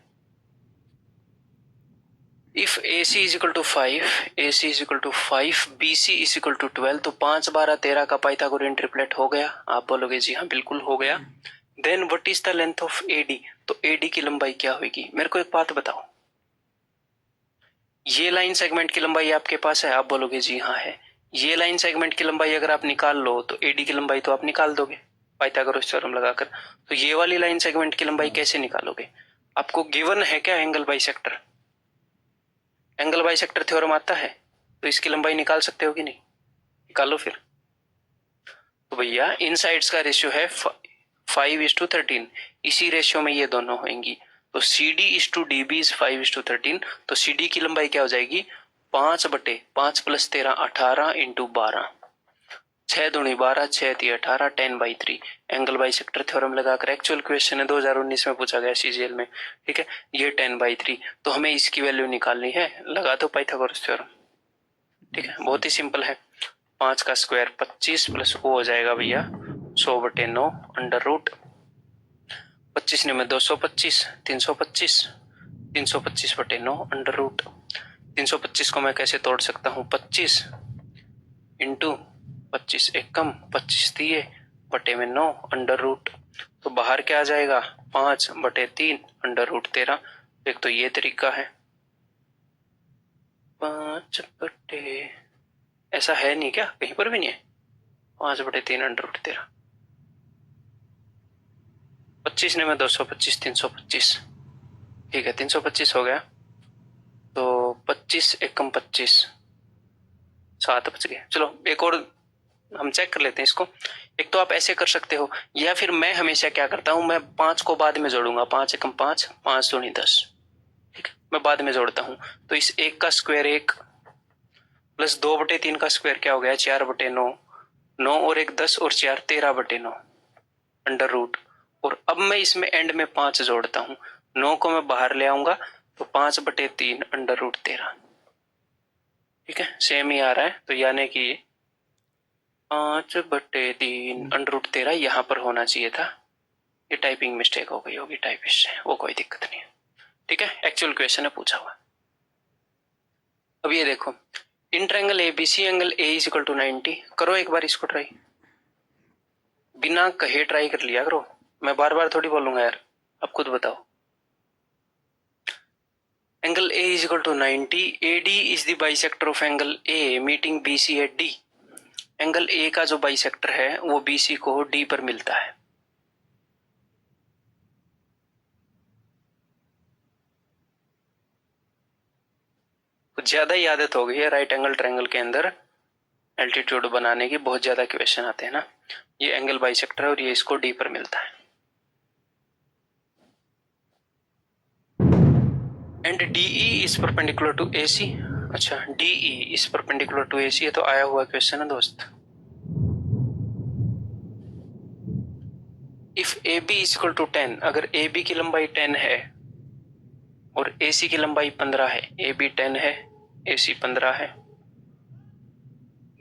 If AC is equal to 5, AC is equal to 5, BC is equal to 12, तो 5 12 13 का पाइथागोरियन ट्रिपलेट हो गया, आप बोलोगे जी हाँ बिल्कुल हो गया। Then what is the length of A D, तो एडी की लंबाई क्या होगी। मेरे को एक बात बताओ, ये लाइन सेगमेंट की लंबाई आपके पास है, आप बोलोगे जी हाँ है। ये लाइन सेगमेंट की लंबाई अगर आप निकाल लो तो एडी की लंबाई तो आप निकाल दोगे पाइथागोरस थ्योरम लगाकर। तो ये वाली लाइन सेगमेंट की लंबाई कैसे निकालोगे, आपको गिवन है क्या angle bisector, angle bisector theorem आता है, तो इसकी लंबाई निकाल सकते हो कि नहीं, निकालो फिर। तो भैया इन साइड्स का रेशियो है 5:13, इसी रेशियो में ये दोनों होंगी, तो C D is to D B is 5:13, तो सी डी की लंबाई क्या हो जाएगी 5/5 + 13 18 × 12, 6 दूनी 12, 6 × 18, 10/3। एंगल बाइसेक्टर थ्योरम लगाकर एक्चुअल क्वेश्चन है 2019 में पूछा गया सीजीएल में, ठीक है। ये 10/3, तो हमें इसकी वैल्यू निकालनी है, लगा दो पाइथागोरस थ्योरम, ठीक है। बहुत ही सिंपल है, 5 का स्क्वायर 25 प्लस वो हो जाएगा भैया 100/9 √ 25 में 225, 325, 325/9 √ 325 को मैं कैसे तोड़ सकता हूँ, 25 इंटू 25 एकम 25 दिए बटे में 9 √ तो बाहर क्या आ जाएगा 5/3 √13। एक तो ये तरीका है 5 बटे, ऐसा है नहीं क्या कहीं पर भी नहीं है, 5/3 √13, 25 में 225, 325, ठीक है 325 हो गया, तो 25 एकम 25, 7 बच गए। चलो एक और हम चेक कर लेते हैं इसको। एक तो आप ऐसे कर सकते हो, या फिर मैं हमेशा क्या करता हूं, मैं 5 को बाद में जोड़ूंगा, 5 एकम 5, 5 दूनी 10, ठीक है, मैं बाद में जोड़ता हूं। तो इस 1 का स्क्वायर 1 प्लस 2/3 का स्क्वायर क्या हो गया 4/9, 9 और 1 10 और 4 13/9 √ और अब मैं इसमें एंड में 5 जोड़ता हूं, 9 को मैं बाहर ले आऊंगा तो 5/3 √13, ठीक है सेम ही आ रहा है। तो यानी कि 5/3 √13 यहाँ पर होना चाहिए था, ये टाइपिंग मिस्टेक हो गई होगी टाइपिस्ट से, वो कोई दिक्कत नहीं है, ठीक है। एक्चुअल क्वेश्चन है पूछा हुआ। अब ये देखो in triangle ABC angle A is equal to 90, करो एक बार इसको ट्राई, बिना कहे ट्राई कर लिया करो, मैं बार बार थोड़ी बोलूंगा यार, आप खुद बताओ। Angle A is equal to 90, A D is the bisector of angle A meeting B C at D. Angle A का जो बाइसेक्टर है वो बीसी को डी पर मिलता है। कुछ ज्यादा ही आदत हो गई है राइट एंगल ट्रायंगल के अंदर एल्टीट्यूड बनाने की, बहुत ज्यादा क्वेश्चन आते हैं ना। ये एंगल बाइसेक्टर है और ये इसको डी पर मिलता है। And DE is perpendicular to AC, अच्छा DE is perpendicular to AC, ये तो आया हुआ क्वेश्चन है दोस्त। If A B is equal to 10, अगर ए बी की लंबाई 10 है और AC की लंबाई 15 है, ए बी 10 है AC 15 है,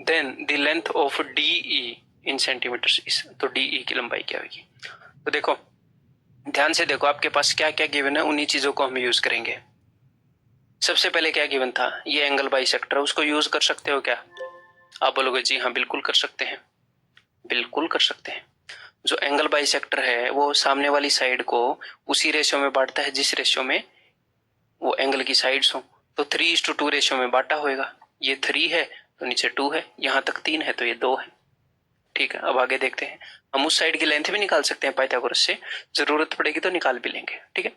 then the length of DE in centimetres is, तो DE की लंबाई क्या होगी। तो देखो ध्यान से देखो आपके पास क्या क्या गिवन है, उन्हीं चीजों को हम यूज करेंगे। सबसे पहले क्या गिवन था, ये एंगल बाइसेक्टर, उसको यूज कर सकते हो क्या, आप बोलोगे जी हाँ बिल्कुल कर सकते हैं, बिल्कुल कर सकते हैं। जो एंगल बाइसेक्टर है वो सामने वाली साइड को उसी रेशियो में बांटता है जिस रेशियो में वो एंगल की साइड्स हो, तो 3:2 रेशियो में बांटा होएगा। ये 3 है तो नीचे 2 है, यहां तक 3 है तो ये 2 है, ठीक है। अब आगे देखते हैं, हम उस साइड की लेंथ भी निकाल सकते हैं पाइथागोरस से, जरूरत पड़ेगी तो निकाल भी लेंगे, ठीक है।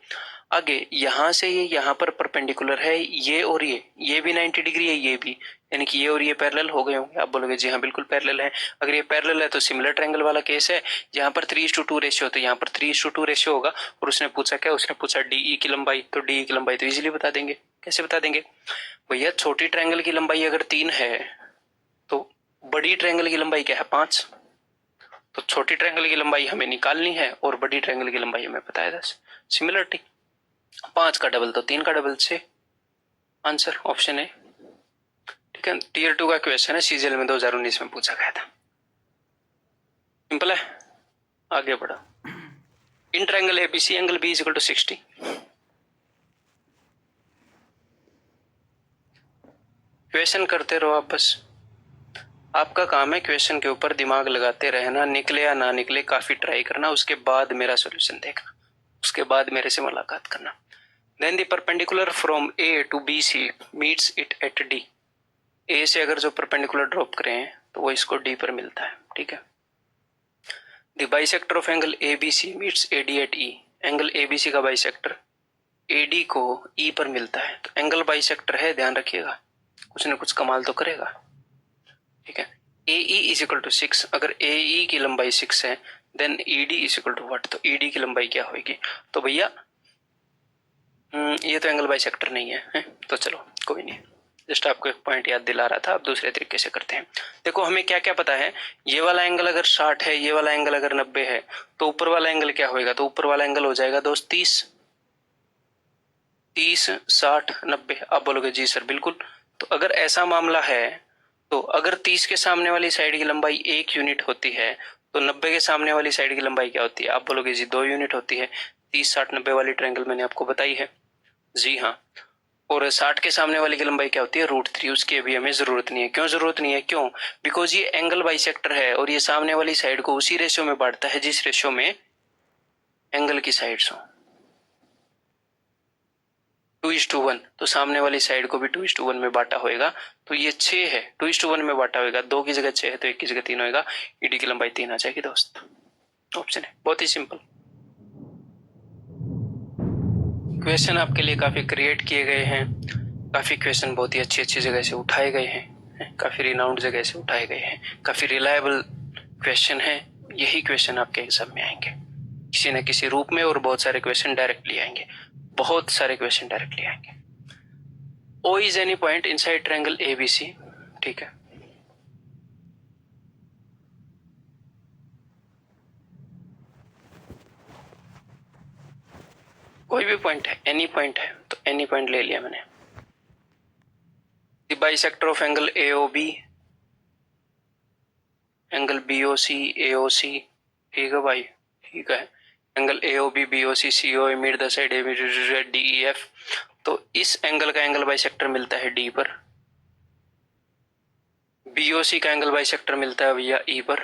आगे यहां से ये यहां पर परपेंडिकुलर है, ये और ये भी 90 डिग्री है, ये भी, यानी कि ये और ये पैरेलल हो गए होंगे। आप बोलोगे जी हाँ बिल्कुल पैरेलल है, अगर ये पैरेलल है तो सिमिलर ट्रायंगल वाला केस है, यहाँ पर 3:2 रेशियो, तो यहाँ पर 3:2 रेशियो होगा। और उसने पूछा क्या, उसने पूछा डीई की लंबाई, तो डीई की लंबाई तो इजीली बता देंगे। कैसे बता देंगे भैया, छोटी ट्रायंगल की लंबाई अगर 3 है तो बड़ी ट्रायंगल की लंबाई क्या है 5, तो छोटी ट्रायंगल की लंबाई हमें निकालनी है और बड़ी ट्रायंगल की लंबाई हमें पता है 10। सिमिलरिटी 5 का डबल तो 3 का डबल से, आंसर ऑप्शन है, ठीक है। टीयर 2 का क्वेश्चन है, सीजीएल में 2019 में पूछा गया था, सिंपल है। आगे बढ़ो, in triangle ABC angle B is equal to 60, question करते रहो आप बस, आपका काम है क्वेश्चन के ऊपर दिमाग लगाते रहना, निकले या ना निकले काफी ट्राई करना, उसके बाद मेरा सॉल्यूशन देखना, उसके बाद मेरे से मुलाकात करना। Then the perpendicular from A to B C meets it at D. A से अगर जो परपेंडिकुलर ड्रॉप करें तो वो इसको डी पर मिलता है, ठीक है। The bisector of angle A B C meets A D at E. Angle A B C का बाइसेक्टर ए डी को ई पर मिलता है, तो एंगल बाइसेक्टर है, ध्यान रखिएगा, कुछ न कुछ कमाल तो करेगा, ठीक है। A E is equal to 6, अगर ए ई की लंबाई 6 है then E D is equal to what, तो ई डी की लंबाई क्या होगी, तो भैया ये तो एंगल बाइसेक्टर नहीं है, तो चलो कोई नहीं, जस्ट आपको एक पॉइंट याद दिला रहा था। अब दूसरे तरीके से करते हैं। देखो हमें क्या क्या पता है, ये वाला एंगल अगर 60 है, ये वाला एंगल अगर 90 है, तो ऊपर वाला एंगल क्या होएगा, तो ऊपर वाला एंगल हो जाएगा दोस्त 30, 60, 90। आप बोलोगे जी सर बिल्कुल, तो अगर ऐसा मामला है, तो अगर 30 के सामने वाली साइड की लंबाई 1 यूनिट होती है, तो 90 के सामने वाली साइड की लंबाई क्या होती है, आप बोलोगे जी 2 यूनिट होती है। 30, 60, 90 वाली ट्रायंगल मैंने आपको बताई है, जी हाँ। और 60 के सामने वाली की लंबाई क्या होती है, √3, उसकी अभी हमें जरूरत नहीं है। क्यों जरूरत नहीं है, क्यों, बिकॉज ये एंगल बाइसेक्टर है और ये सामने वाली साइड को उसी रेशियो में बांटता है जिस रेशियो में एंगल की साइड्स हो, 2:1, तो सामने वाली साइड को भी 2:1 में बांटा होएगा, तो ये 6 है, 2:1 में बांटा होएगा, 2 की जगह 6 है तो 1 की जगह 3 होएगा, ईडी की लंबाई 3 आ जाएगी दोस्त। ऑप्शन है, बहुत ही सिंपल। क्वेश्चन आपके लिए काफी क्रिएट किए गए हैं, काफी क्वेश्चन बहुत ही अच्छी अच्छी जगह से उठाए गए हैं, काफी रिनाउंड जगह से उठाए गए हैं, काफी रिलायबल क्वेश्चन है। यही क्वेश्चन आपके एग्जाम में आएंगे किसी न किसी रूप में, और बहुत सारे क्वेश्चन डायरेक्टली आएंगे, बहुत सारे क्वेश्चन डायरेक्टली आएंगे। O is any point inside triangle A B C, ठीक है। कोई भी पॉइंट है, एनी पॉइंट है, तो एनी पॉइंट ले लिया मैंने। The bisector of angle AOB, angle BOC AOC, ठीक है भाई, ठीक है। Angle AOB BOC CO mid the side DEF, तो इस एंगल का एंगल बाइसेक्टर मिलता है डी पर, बीओसी का एंगल बाइसेक्टर मिलता है भैया ई पर।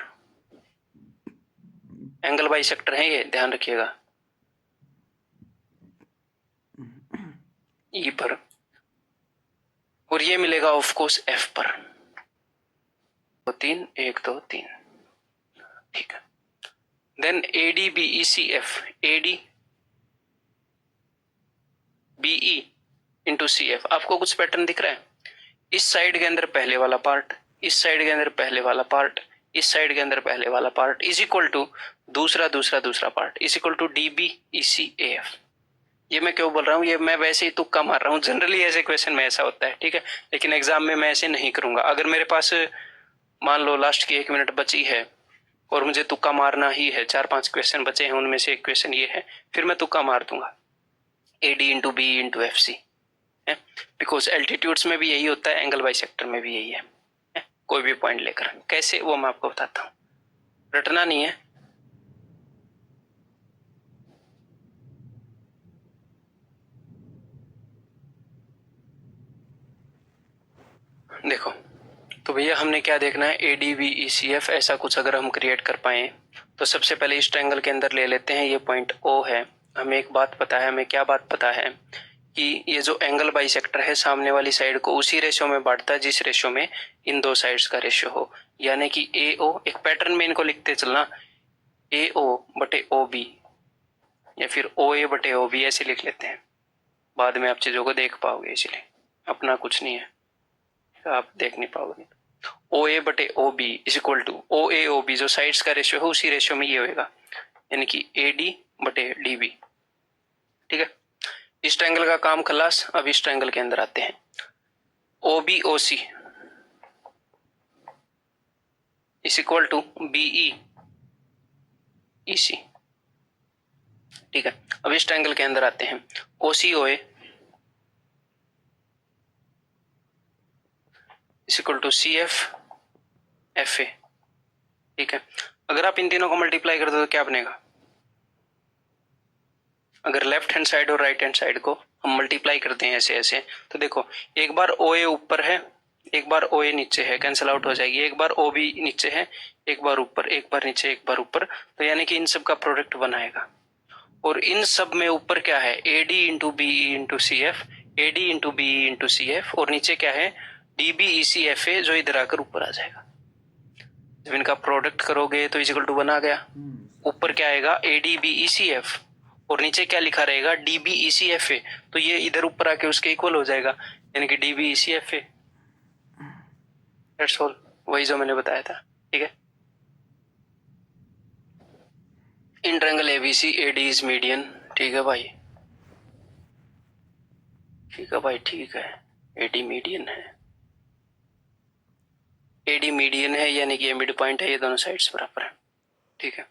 एंगल बाइसेक्टर है ये, ध्यान रखिएगा, ई पर, और ये मिलेगा ऑफ कोर्स एफ पर। 3, 1, 2, 3, ठीक है। Then A D B E C F, A D B E into C F, आपको कुछ पैटर्न दिख रहा है, इस साइड के अंदर पहले वाला पार्ट, इस साइड के अंदर पहले वाला पार्ट, इस साइड के अंदर पहले वाला पार्ट इज इक्वल टू दूसरा दूसरा दूसरा part is equal to D B E C A F. ये मैं क्यों बोल रहा हूँ, ये मैं वैसे ही तुक्का मार रहा हूँ, जनरली ऐसे क्वेश्चन में ऐसा होता है, ठीक है, लेकिन एग्जाम में मैं ऐसे नहीं करूंगा। अगर मेरे पास मान लो लास्ट की 1 मिनट बची है और मुझे तुक्का मारना ही है, 4-5 क्वेश्चन बचे हैं, उनमें से एक क्वेश्चन ये है, फिर मैं तुक्का मार दूंगा, A D into B into F C, because altitudes में भी यही होता है, एंगल बाइसेक्टर में भी यही है। कोई भी पॉइंट लेकर कैसे, वो मैं आपको बताता हूँ, रटना नहीं है। देखो तो भैया हमने क्या देखना है, A D B E C F, ऐसा कुछ अगर हम क्रिएट कर पाए तो सबसे पहले इस ट्रायंगल के अंदर ले लेते हैं, ये पॉइंट ओ है। हमें एक बात पता है, हमें क्या बात पता है कि ये जो एंगल बाइसेक्टर है सामने वाली साइड को उसी रेशियो में बांटता है जिस रेशियो में इन दो साइड्स का रेशियो हो, यानी कि ए ओ, एक पैटर्न में इनको लिखते चलना, ए ओ बटे ओ बी, या फिर ओ ए बटे ओ बी, ऐसे लिख लेते हैं, बाद में आप चीजों को देख पाओगे, इसलिए अपना कुछ नहीं है, आप देख नहीं पाओगे। ओ ए बटे O B is equal to O A O B, जो साइड्स का रेशियो है उसी रेशियो में ये होगा, यानी कि ए डी बटे डी बी, ठीक है। इस ट्रायंगल का काम खलास। अब इस ट्रायंगल के अंदर आते हैं, O B O C is equal to BE E C, ठीक है। अब इस ट्रायंगल के अंदर आते हैं, O C O A is equal to C F F A, ठीक है। अगर आप इन तीनों को मल्टीप्लाई कर दो तो क्या बनेगा, अगर लेफ्ट हैंड साइड और राइट हैंड साइड को हम मल्टीप्लाई करते हैं ऐसे ऐसे, तो देखो एक बार ओ ए ऊपर है, एक बार ओ ए नीचे है, कैंसिल आउट हो जाएगी, एक बार ओ बी नीचे है, एक बार ऊपर, एक बार नीचे, एक बार ऊपर, तो यानी कि इन सब का प्रोडक्ट बनाएगा। और इन सब में ऊपर क्या है, A D into B E into C F, A D into B E into C F, और नीचे क्या है, D B E C F A, जो इधर आकर ऊपर आ जाएगा। जब इनका प्रोडक्ट करोगे तो इजिकल टू बना गया, ऊपर क्या आएगा, A D B E C F, और नीचे क्या लिखा रहेगा, D B E C F A, तो ये इधर ऊपर आके उसके इक्वल हो जाएगा, यानी कि D B E C F A. That's all, वही जो मैंने बताया था। ठीक है, in triangle A B C A D is median. ठीक है भाई, ठीक है भाई, ठीक है, एडी मीडियन है, एडी मीडियन है, यानी कि ये मिड पॉइंट है, ये दोनों साइड्स बराबर है। ठीक है,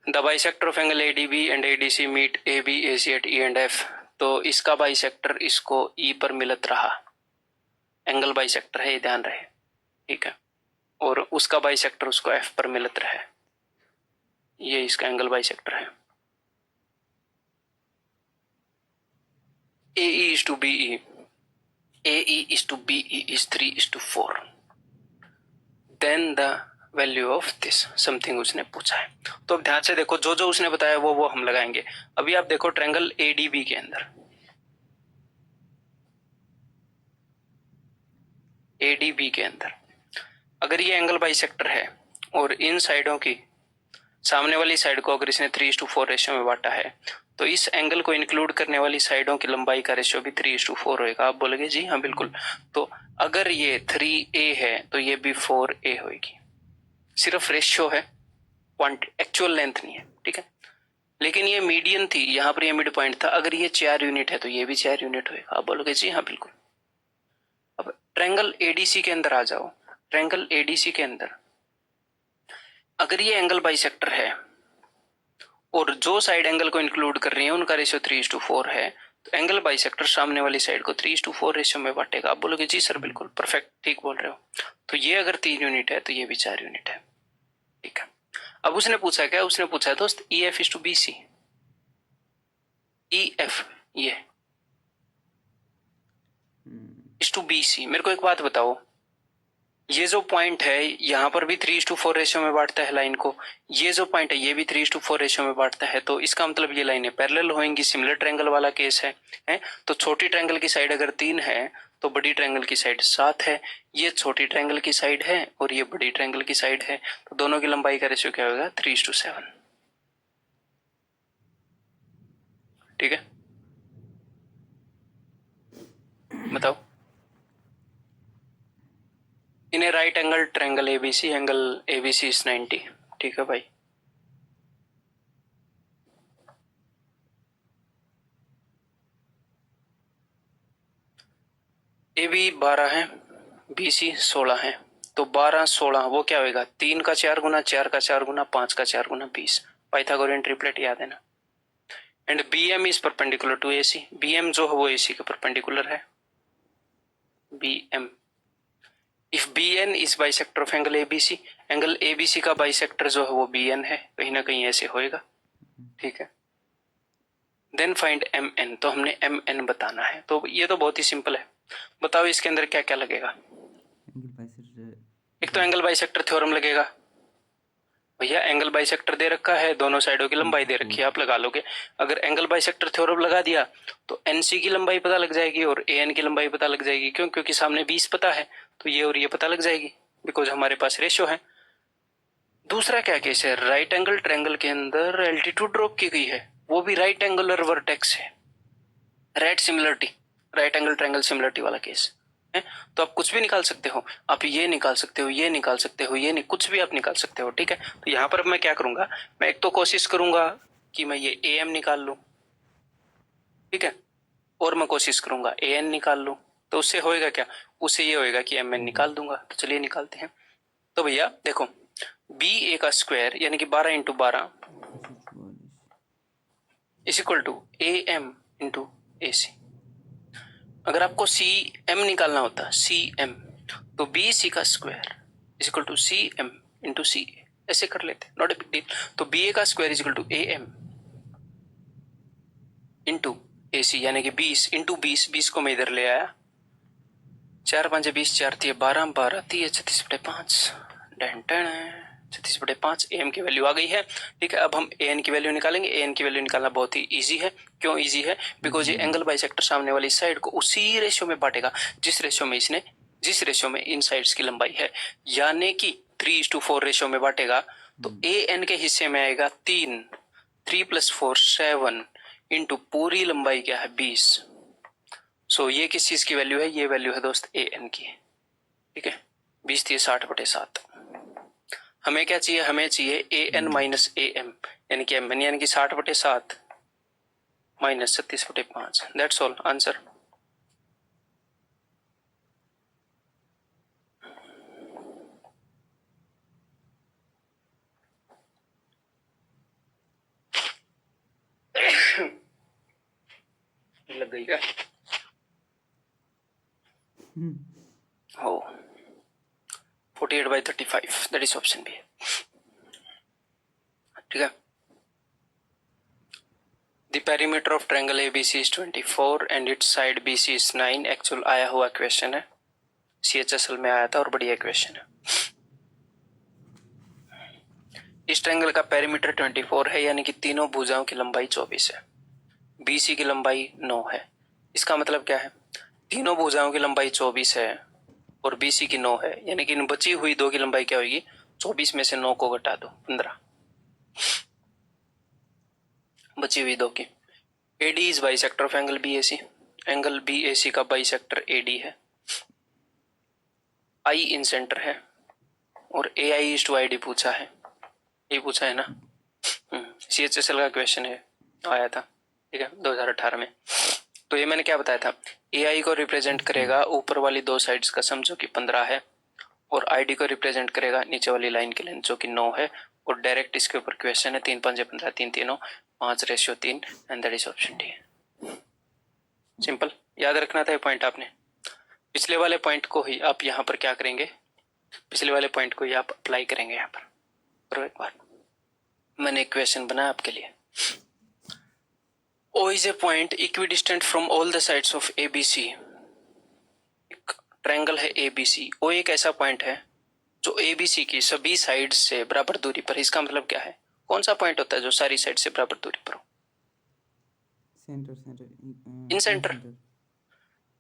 the bisector of angle A D B and A D C meet A B A C at E and F, तो इसका बाइसेक्टर इसको ई पर मिलत रहा, एंगल बाइसेक्टर है, ये ध्यान रहे। ठीक है, और उसका बाइसेक्टर उसको एफ पर मिलत रहे, ये इसका एंगल बाइसेक्टर है। AE is to BE, AE is to BE is 3:4, then the value of this something उसने पूछा है। तो अब ध्यान से देखो, जो जो उसने बताया वो हम लगाएंगे। अभी आप देखो ट्रायंगल ADB के अंदर, ADB के अंदर अगर ये एंगल बाइसेक्टर है और इन साइडों की, सामने वाली साइड को अगर इसने 3:4 रेशियो में बांटा है, तो इस एंगल को इंक्लूड करने वाली साइडों की लंबाई का रेशियो भी 3:4 होगा। आप बोलोगे जी हाँ बिल्कुल, तो अगर ये 3A है तो ये भी 4A होगी, सिर्फ रेशियो है, एक्चुअल लेंथ नहीं है। ठीक है, लेकिन ये मीडियन थी, यहाँ पर ये मिड पॉइंट था, अगर ये 4 यूनिट है तो ये भी 4 यूनिट होगा। आप बोलोगे जी हाँ बिल्कुल। अब ट्रायंगल एडीसी के अंदर आ जाओ, ट्रायंगल एडीसी के अंदर अगर ये एंगल बाइसेक्टर है और जो साइड एंगल को इंक्लूड कर रही है उनका रेशियो 3:4 है, तो एंगल बाइसेक्टर सामने वाली साइड को 3:4 रेशियो में बांटेगा। आप बोलोगे जी सर बिल्कुल परफेक्ट, ठीक बोल रहे हो। तो ये अगर 3 यूनिट है तो ये भी 4 यूनिट है। ठीक है, अब उसने पूछा क्या, उसने पूछा दोस्त E F is to B C, E F ये इज टू बी सी। मेरे को एक बात बताओ, ये जो पॉइंट है यहाँ पर भी 3:4 रेशियो में बांटता है लाइन को, ये जो पॉइंट है ये भी 3:4 रेशियो में बांटता है, तो इसका मतलब ये लाइनें पैरेलल होंगी, सिमिलर ट्रायंगल वाला केस है। तो छोटी ट्रायंगल की साइड अगर 3 है तो बड़ी ट्रायंगल की साइड 7 है, ये छोटी ट्रायंगल की साइड है और ये बड़ी ट्रायंगल की साइड है, तो दोनों की लंबाई का रेशियो क्या होगा, 3:7। ठीक है, बताओ। In a right angle triangle ABC, angle ABC is 90। ठीक है भाई, AB 12 है, BC 16 है, तो 12 16 वो क्या होगा, 3 का 4 गुना, 4 का 4 गुना, 5 का 4 गुना 20, पाइथागोरियन ट्रिपलेट याद है ना। And BM is perpendicular to AC, BM जो है वो AC के परपेंडिकुलर है, BM। If BN is bisector of angle ABC, angle ABC का बाइसेक्टर जो है वो BN है, कहीं ना कहीं ऐसे होएगा। ठीक है, देन फाइंड MN, तो हमने MN बताना है, तो ये तो बहुत ही सिंपल है। बताओ इसके अंदर क्या क्या लगेगा। एक तो एंगल बाइसेक्टर थ्योरम लगेगा, भैया एंगल बाइसेक्टर दे रखा है, दोनों साइडों की लंबाई दे रखी है, आप लगा लोगे। अगर एंगल बाइसेक्टर थ्योरम लगा दिया तो NC की लंबाई पता लग जाएगी और AN की लंबाई पता लग जाएगी। क्यों, क्योंकि सामने 20 पता है, तो ये और ये पता लग जाएगी, बिकॉज हमारे पास रेशियो है। दूसरा क्या केस है, राइट एंगल ट्रायंगल के अंदर एल्टीट्यूड ड्रॉप की गई है, वो भी राइट एंगुलर वर्टेक्स है, right similarity, right angle triangle similarity वाला केस है। तो आप कुछ भी निकाल सकते हो, आप ये निकाल सकते हो, ये निकाल सकते हो, ये नहीं, कुछ भी आप निकाल सकते हो। ठीक है, तो यहाँ पर मैं क्या करूंगा, मैं एक तो कोशिश करूंगा कि मैं ये AM निकाल लूं, ठीक है, और मैं कोशिश करूंगा AN निकाल लूं, तो उससे होएगा क्या, उससे ये होएगा कि MN निकाल दूंगा। तो चलिए निकालते हैं। तो भैया देखो, BA का स्क्वायर यानी कि 12 × 12 is equal to AM × AC। अगर आपको CM निकालना होता, CM, तो BC का square is equal to CM × CA, ऐसे कर लेते, नॉट ए बिग डील। तो BA का square is equal to AM × AC, यानी कि 20 × 20, 20 को मैं इधर ले आया, 4 5 20, 4 3 12, 12 3 36/5, 36/5 am की वैल्यू आ गई है। ठीक है, अब हम an की वैल्यू निकालेंगे। an की वैल्यू निकालना बहुत ही इजी है। क्यों इजी है? बिकॉज ये एंगल बाइसेक्टर सामने वाली साइड को उसी रेशियो में बांटेगा जिस रेशियो में इन साइड्स की लंबाई है, यानी कि 3:4 रेशियो में बांटेगा। तो an के हिस्से में आएगा 3, 3 + 4 7 इंटू पूरी लंबाई क्या है 20। सो ये किस चीज की वैल्यू है? ये वैल्यू है दोस्त an की। ठीक है, 20 थी 60/7। हमें क्या चाहिए? हमें चाहिए an माइनस am, यानी कि mn यानी कि 60/7 माइनस 36/5। That's all answer. लग गई क्या? हो 48/35, दैट इज ऑप्शन बी। ठीक है, the perimeter of triangle ABC is 24 and its side BC is 9। Actual आया हुआ क्वेश्चन है, CHSL में आया था और बढ़िया क्वेश्चन है। इस ट्रायंगल का पेरीमीटर 24 है, यानी कि तीनों भुजाओं की लंबाई 24 है, BC की लंबाई 9 है। इसका मतलब क्या है? तीनों भुजाओं की लंबाई 24 है और BC की 9 है, यानी कि इन बची हुई दो की लंबाई क्या होगी? 24 में से 9 को घटा दो 15, बची हुई दो की। AD is bisector of angle BAC। Angle BAC का बाइसेक्टर AD है। I इन सेंटर है और AI इज टू ID पूछा है। ये पूछा है ना, CHSL का क्वेश्चन है, आया था। ठीक है, 2018 में। तो ये मैंने क्या बताया था? AI को रिप्रेजेंट करेगा ऊपर वाली दो साइड्स का सम जो कि 15 है, और ID को रिप्रेजेंट करेगा नीचे वाली लाइन की लेंथ जो कि 9 है। और डायरेक्ट इसके ऊपर क्वेश्चन है 3 5 15 3 3 5:3 and that is option D. Simple, याद रखना था ये पॉइंट आपने। पिछले वाले पॉइंट को ही आप यहाँ पर क्या करेंगे? पिछले वाले पॉइंट को ही आप अप्लाई करेंगे यहाँ पर। और एक बार मैंने एक क्वेश्चन बनाया आपके लिए। O is a point equidistant from all the sides of ABC। एक ट्रायंगल है ABC। O एक ऐसा पॉइंट है जो ABC की सभी साइड से बराबर दूरी पर। इसका मतलब क्या है? कौन सा पॉइंट होता है जो सारी साइड से बराबर दूरी पर हो? इन सेंटर।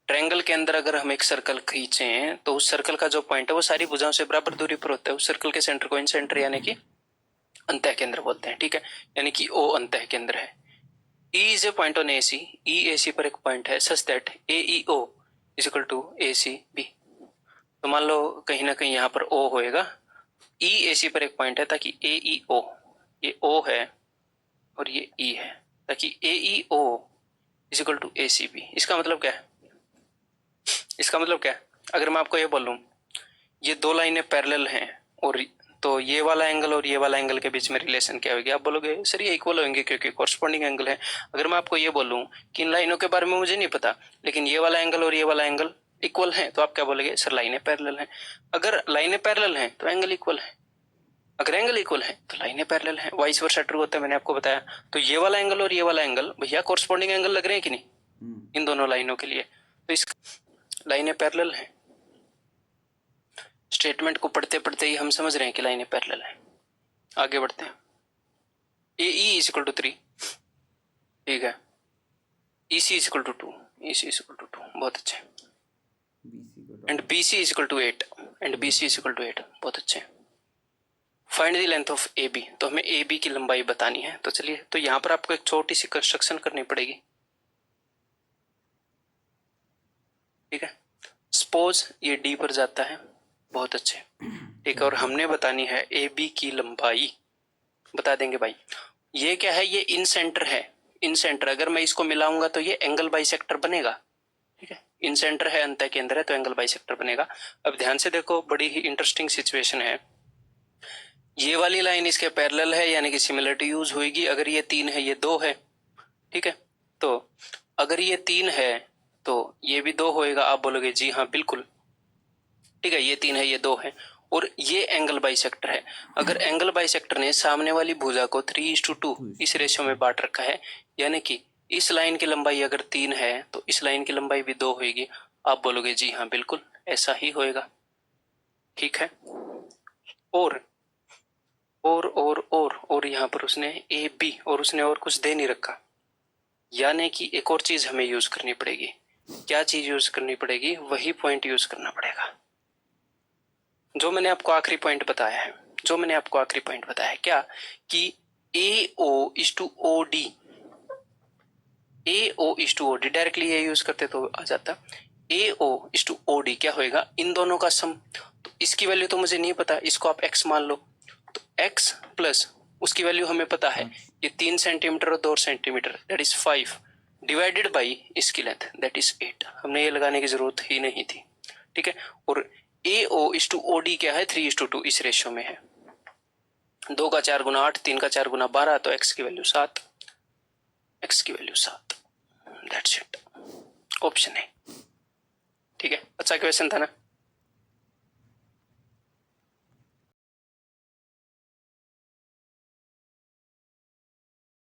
ट्रायंगल के अंदर अगर हम एक सर्कल खींचें तो उस सर्कल का जो पॉइंट है वो सारी भुजाओं से बराबर दूरी पर होता है। उस सर्कल के सेंटर को इन सेंटर यानी कि अंतः केंद्र बोलते हैं। ठीक है, यानी कि O अंतः केंद्र है। E is a point on AC। E AC पर एक पॉइंट है such that AEO is equal to ACB। तो मान लो कहीं ना कहीं यहाँ पर O होएगा। E AC पर एक पॉइंट है ताकि AEO, ये O है और ये E है, ताकि AEO is equal to ACB। इसका मतलब क्या है? इसका मतलब क्या है? अगर मैं आपको ये बोलूं ये दो लाइनें पैरेलल हैं और तो ये वाला एंगल और ये वाला एंगल के बीच में रिलेशन क्या होगी? आप बोलोगे सर ये इक्वल होंगे क्योंकि कॉरस्पॉन्डिंग एंगल है। अगर मैं आपको ये बोलूं कि इन लाइनों के बारे में मुझे नहीं पता, लेकिन ये वाला एंगल और ये वाला एंगल इक्वल है, तो आप क्या बोलोगे? सर लाइनें पैरेलल हैं। अगर लाइनें पैरेलल हैं तो एंगल इक्वल है, अगर एंगल इक्वल है तो लाइनें पैरेलल हैं। वाइस वर्सा ट्रू होता है, मैंने आपको बताया। तो ये वाला एंगल और ये वाला एंगल भैया कॉरस्पॉन्डिंग एंगल लग रहे हैं कि नहीं इन दोनों लाइनों के लिए? तो इस लाइनें पैरेलल हैं। स्टेटमेंट को पढ़ते पढ़ते ही हम समझ रहे हैं कि लाइनें पैरेलल हैं। आगे बढ़ते हैं। AE इज इक्वल टू 3, ठीक है। EC is equal to 2, EC is equal to 2, बहुत अच्छे। And BC is equal to 8, and BC is equal to 8, बहुत अच्छे। Find the length of AB। तो हमें AB की लंबाई बतानी है। तो चलिए, तो यहाँ पर आपको एक छोटी सी कंस्ट्रक्शन करनी पड़ेगी। ठीक है, सपोज ये D पर जाता है, बहुत अच्छे। ठीक है, और हमने बतानी है AB की लंबाई। बता देंगे भाई ये क्या है? ये इन सेंटर है। इन सेंटर अगर मैं इसको मिलाऊंगा तो ये एंगल बाइसेक्टर बनेगा। ठीक है, इन सेंटर है, अंतः केंद्र है, तो एंगल बाइसेक्टर बनेगा। अब ध्यान से देखो, बड़ी ही इंटरेस्टिंग सिचुएशन है। ये वाली लाइन इसके पैरेलल है, यानी कि सिमिलरिटी यूज होगी। अगर ये 3 है, ये 2 है। ठीक है, तो अगर ये 3 है तो ये भी 2 होएगा। आप बोलोगे जी हाँ बिल्कुल। ठीक है, ये 3 है, ये 2 है, और ये एंगल बाइसेक्टर है। अगर एंगल बाइसेक्टर ने सामने वाली भुजा को 3:2 इस रेशियो में बांट रखा है, यानी कि इस लाइन की लंबाई अगर 3 है तो इस लाइन की लंबाई भी 2 होगी, आप बोलोगे जी हाँ बिल्कुल ऐसा ही होएगा, ठीक है। और और यहाँ पर उसने ए बी और उसने और कुछ दे नहीं रखा, यानी कि एक और चीज हमें यूज करनी पड़ेगी। क्या चीज यूज करनी पड़ेगी? वही पॉइंट यूज करना पड़ेगा जो मैंने आपको आखिरी पॉइंट बताया है, क्या कि A O is to O D, A O is to O D, directly A use करते तो आ जाता, A O is to O D क्या होएगा? इन दोनों का सम। तो इसकी वैल्यू तो मुझे नहीं पता, इसको आप x मान लो, तो x प्लस उसकी वैल्यू हमें पता है, ये 3 सेंटीमीटर और 2 centimetre that is 5 divided by इसकी लेंथ दैट इज 8। हमने ये लगाने की जरूरत ही नहीं थी, ठीक है। और A O is to O D क्या है? 3:2 इस रेशियो में है। 2 का 4 गुना 8, 3 का 4 गुना 12, तो x की वैल्यू 7, x की वैल्यू 7, दैट्स इट, ऑप्शन है, ठीक है। अच्छा क्वेश्चन था ना।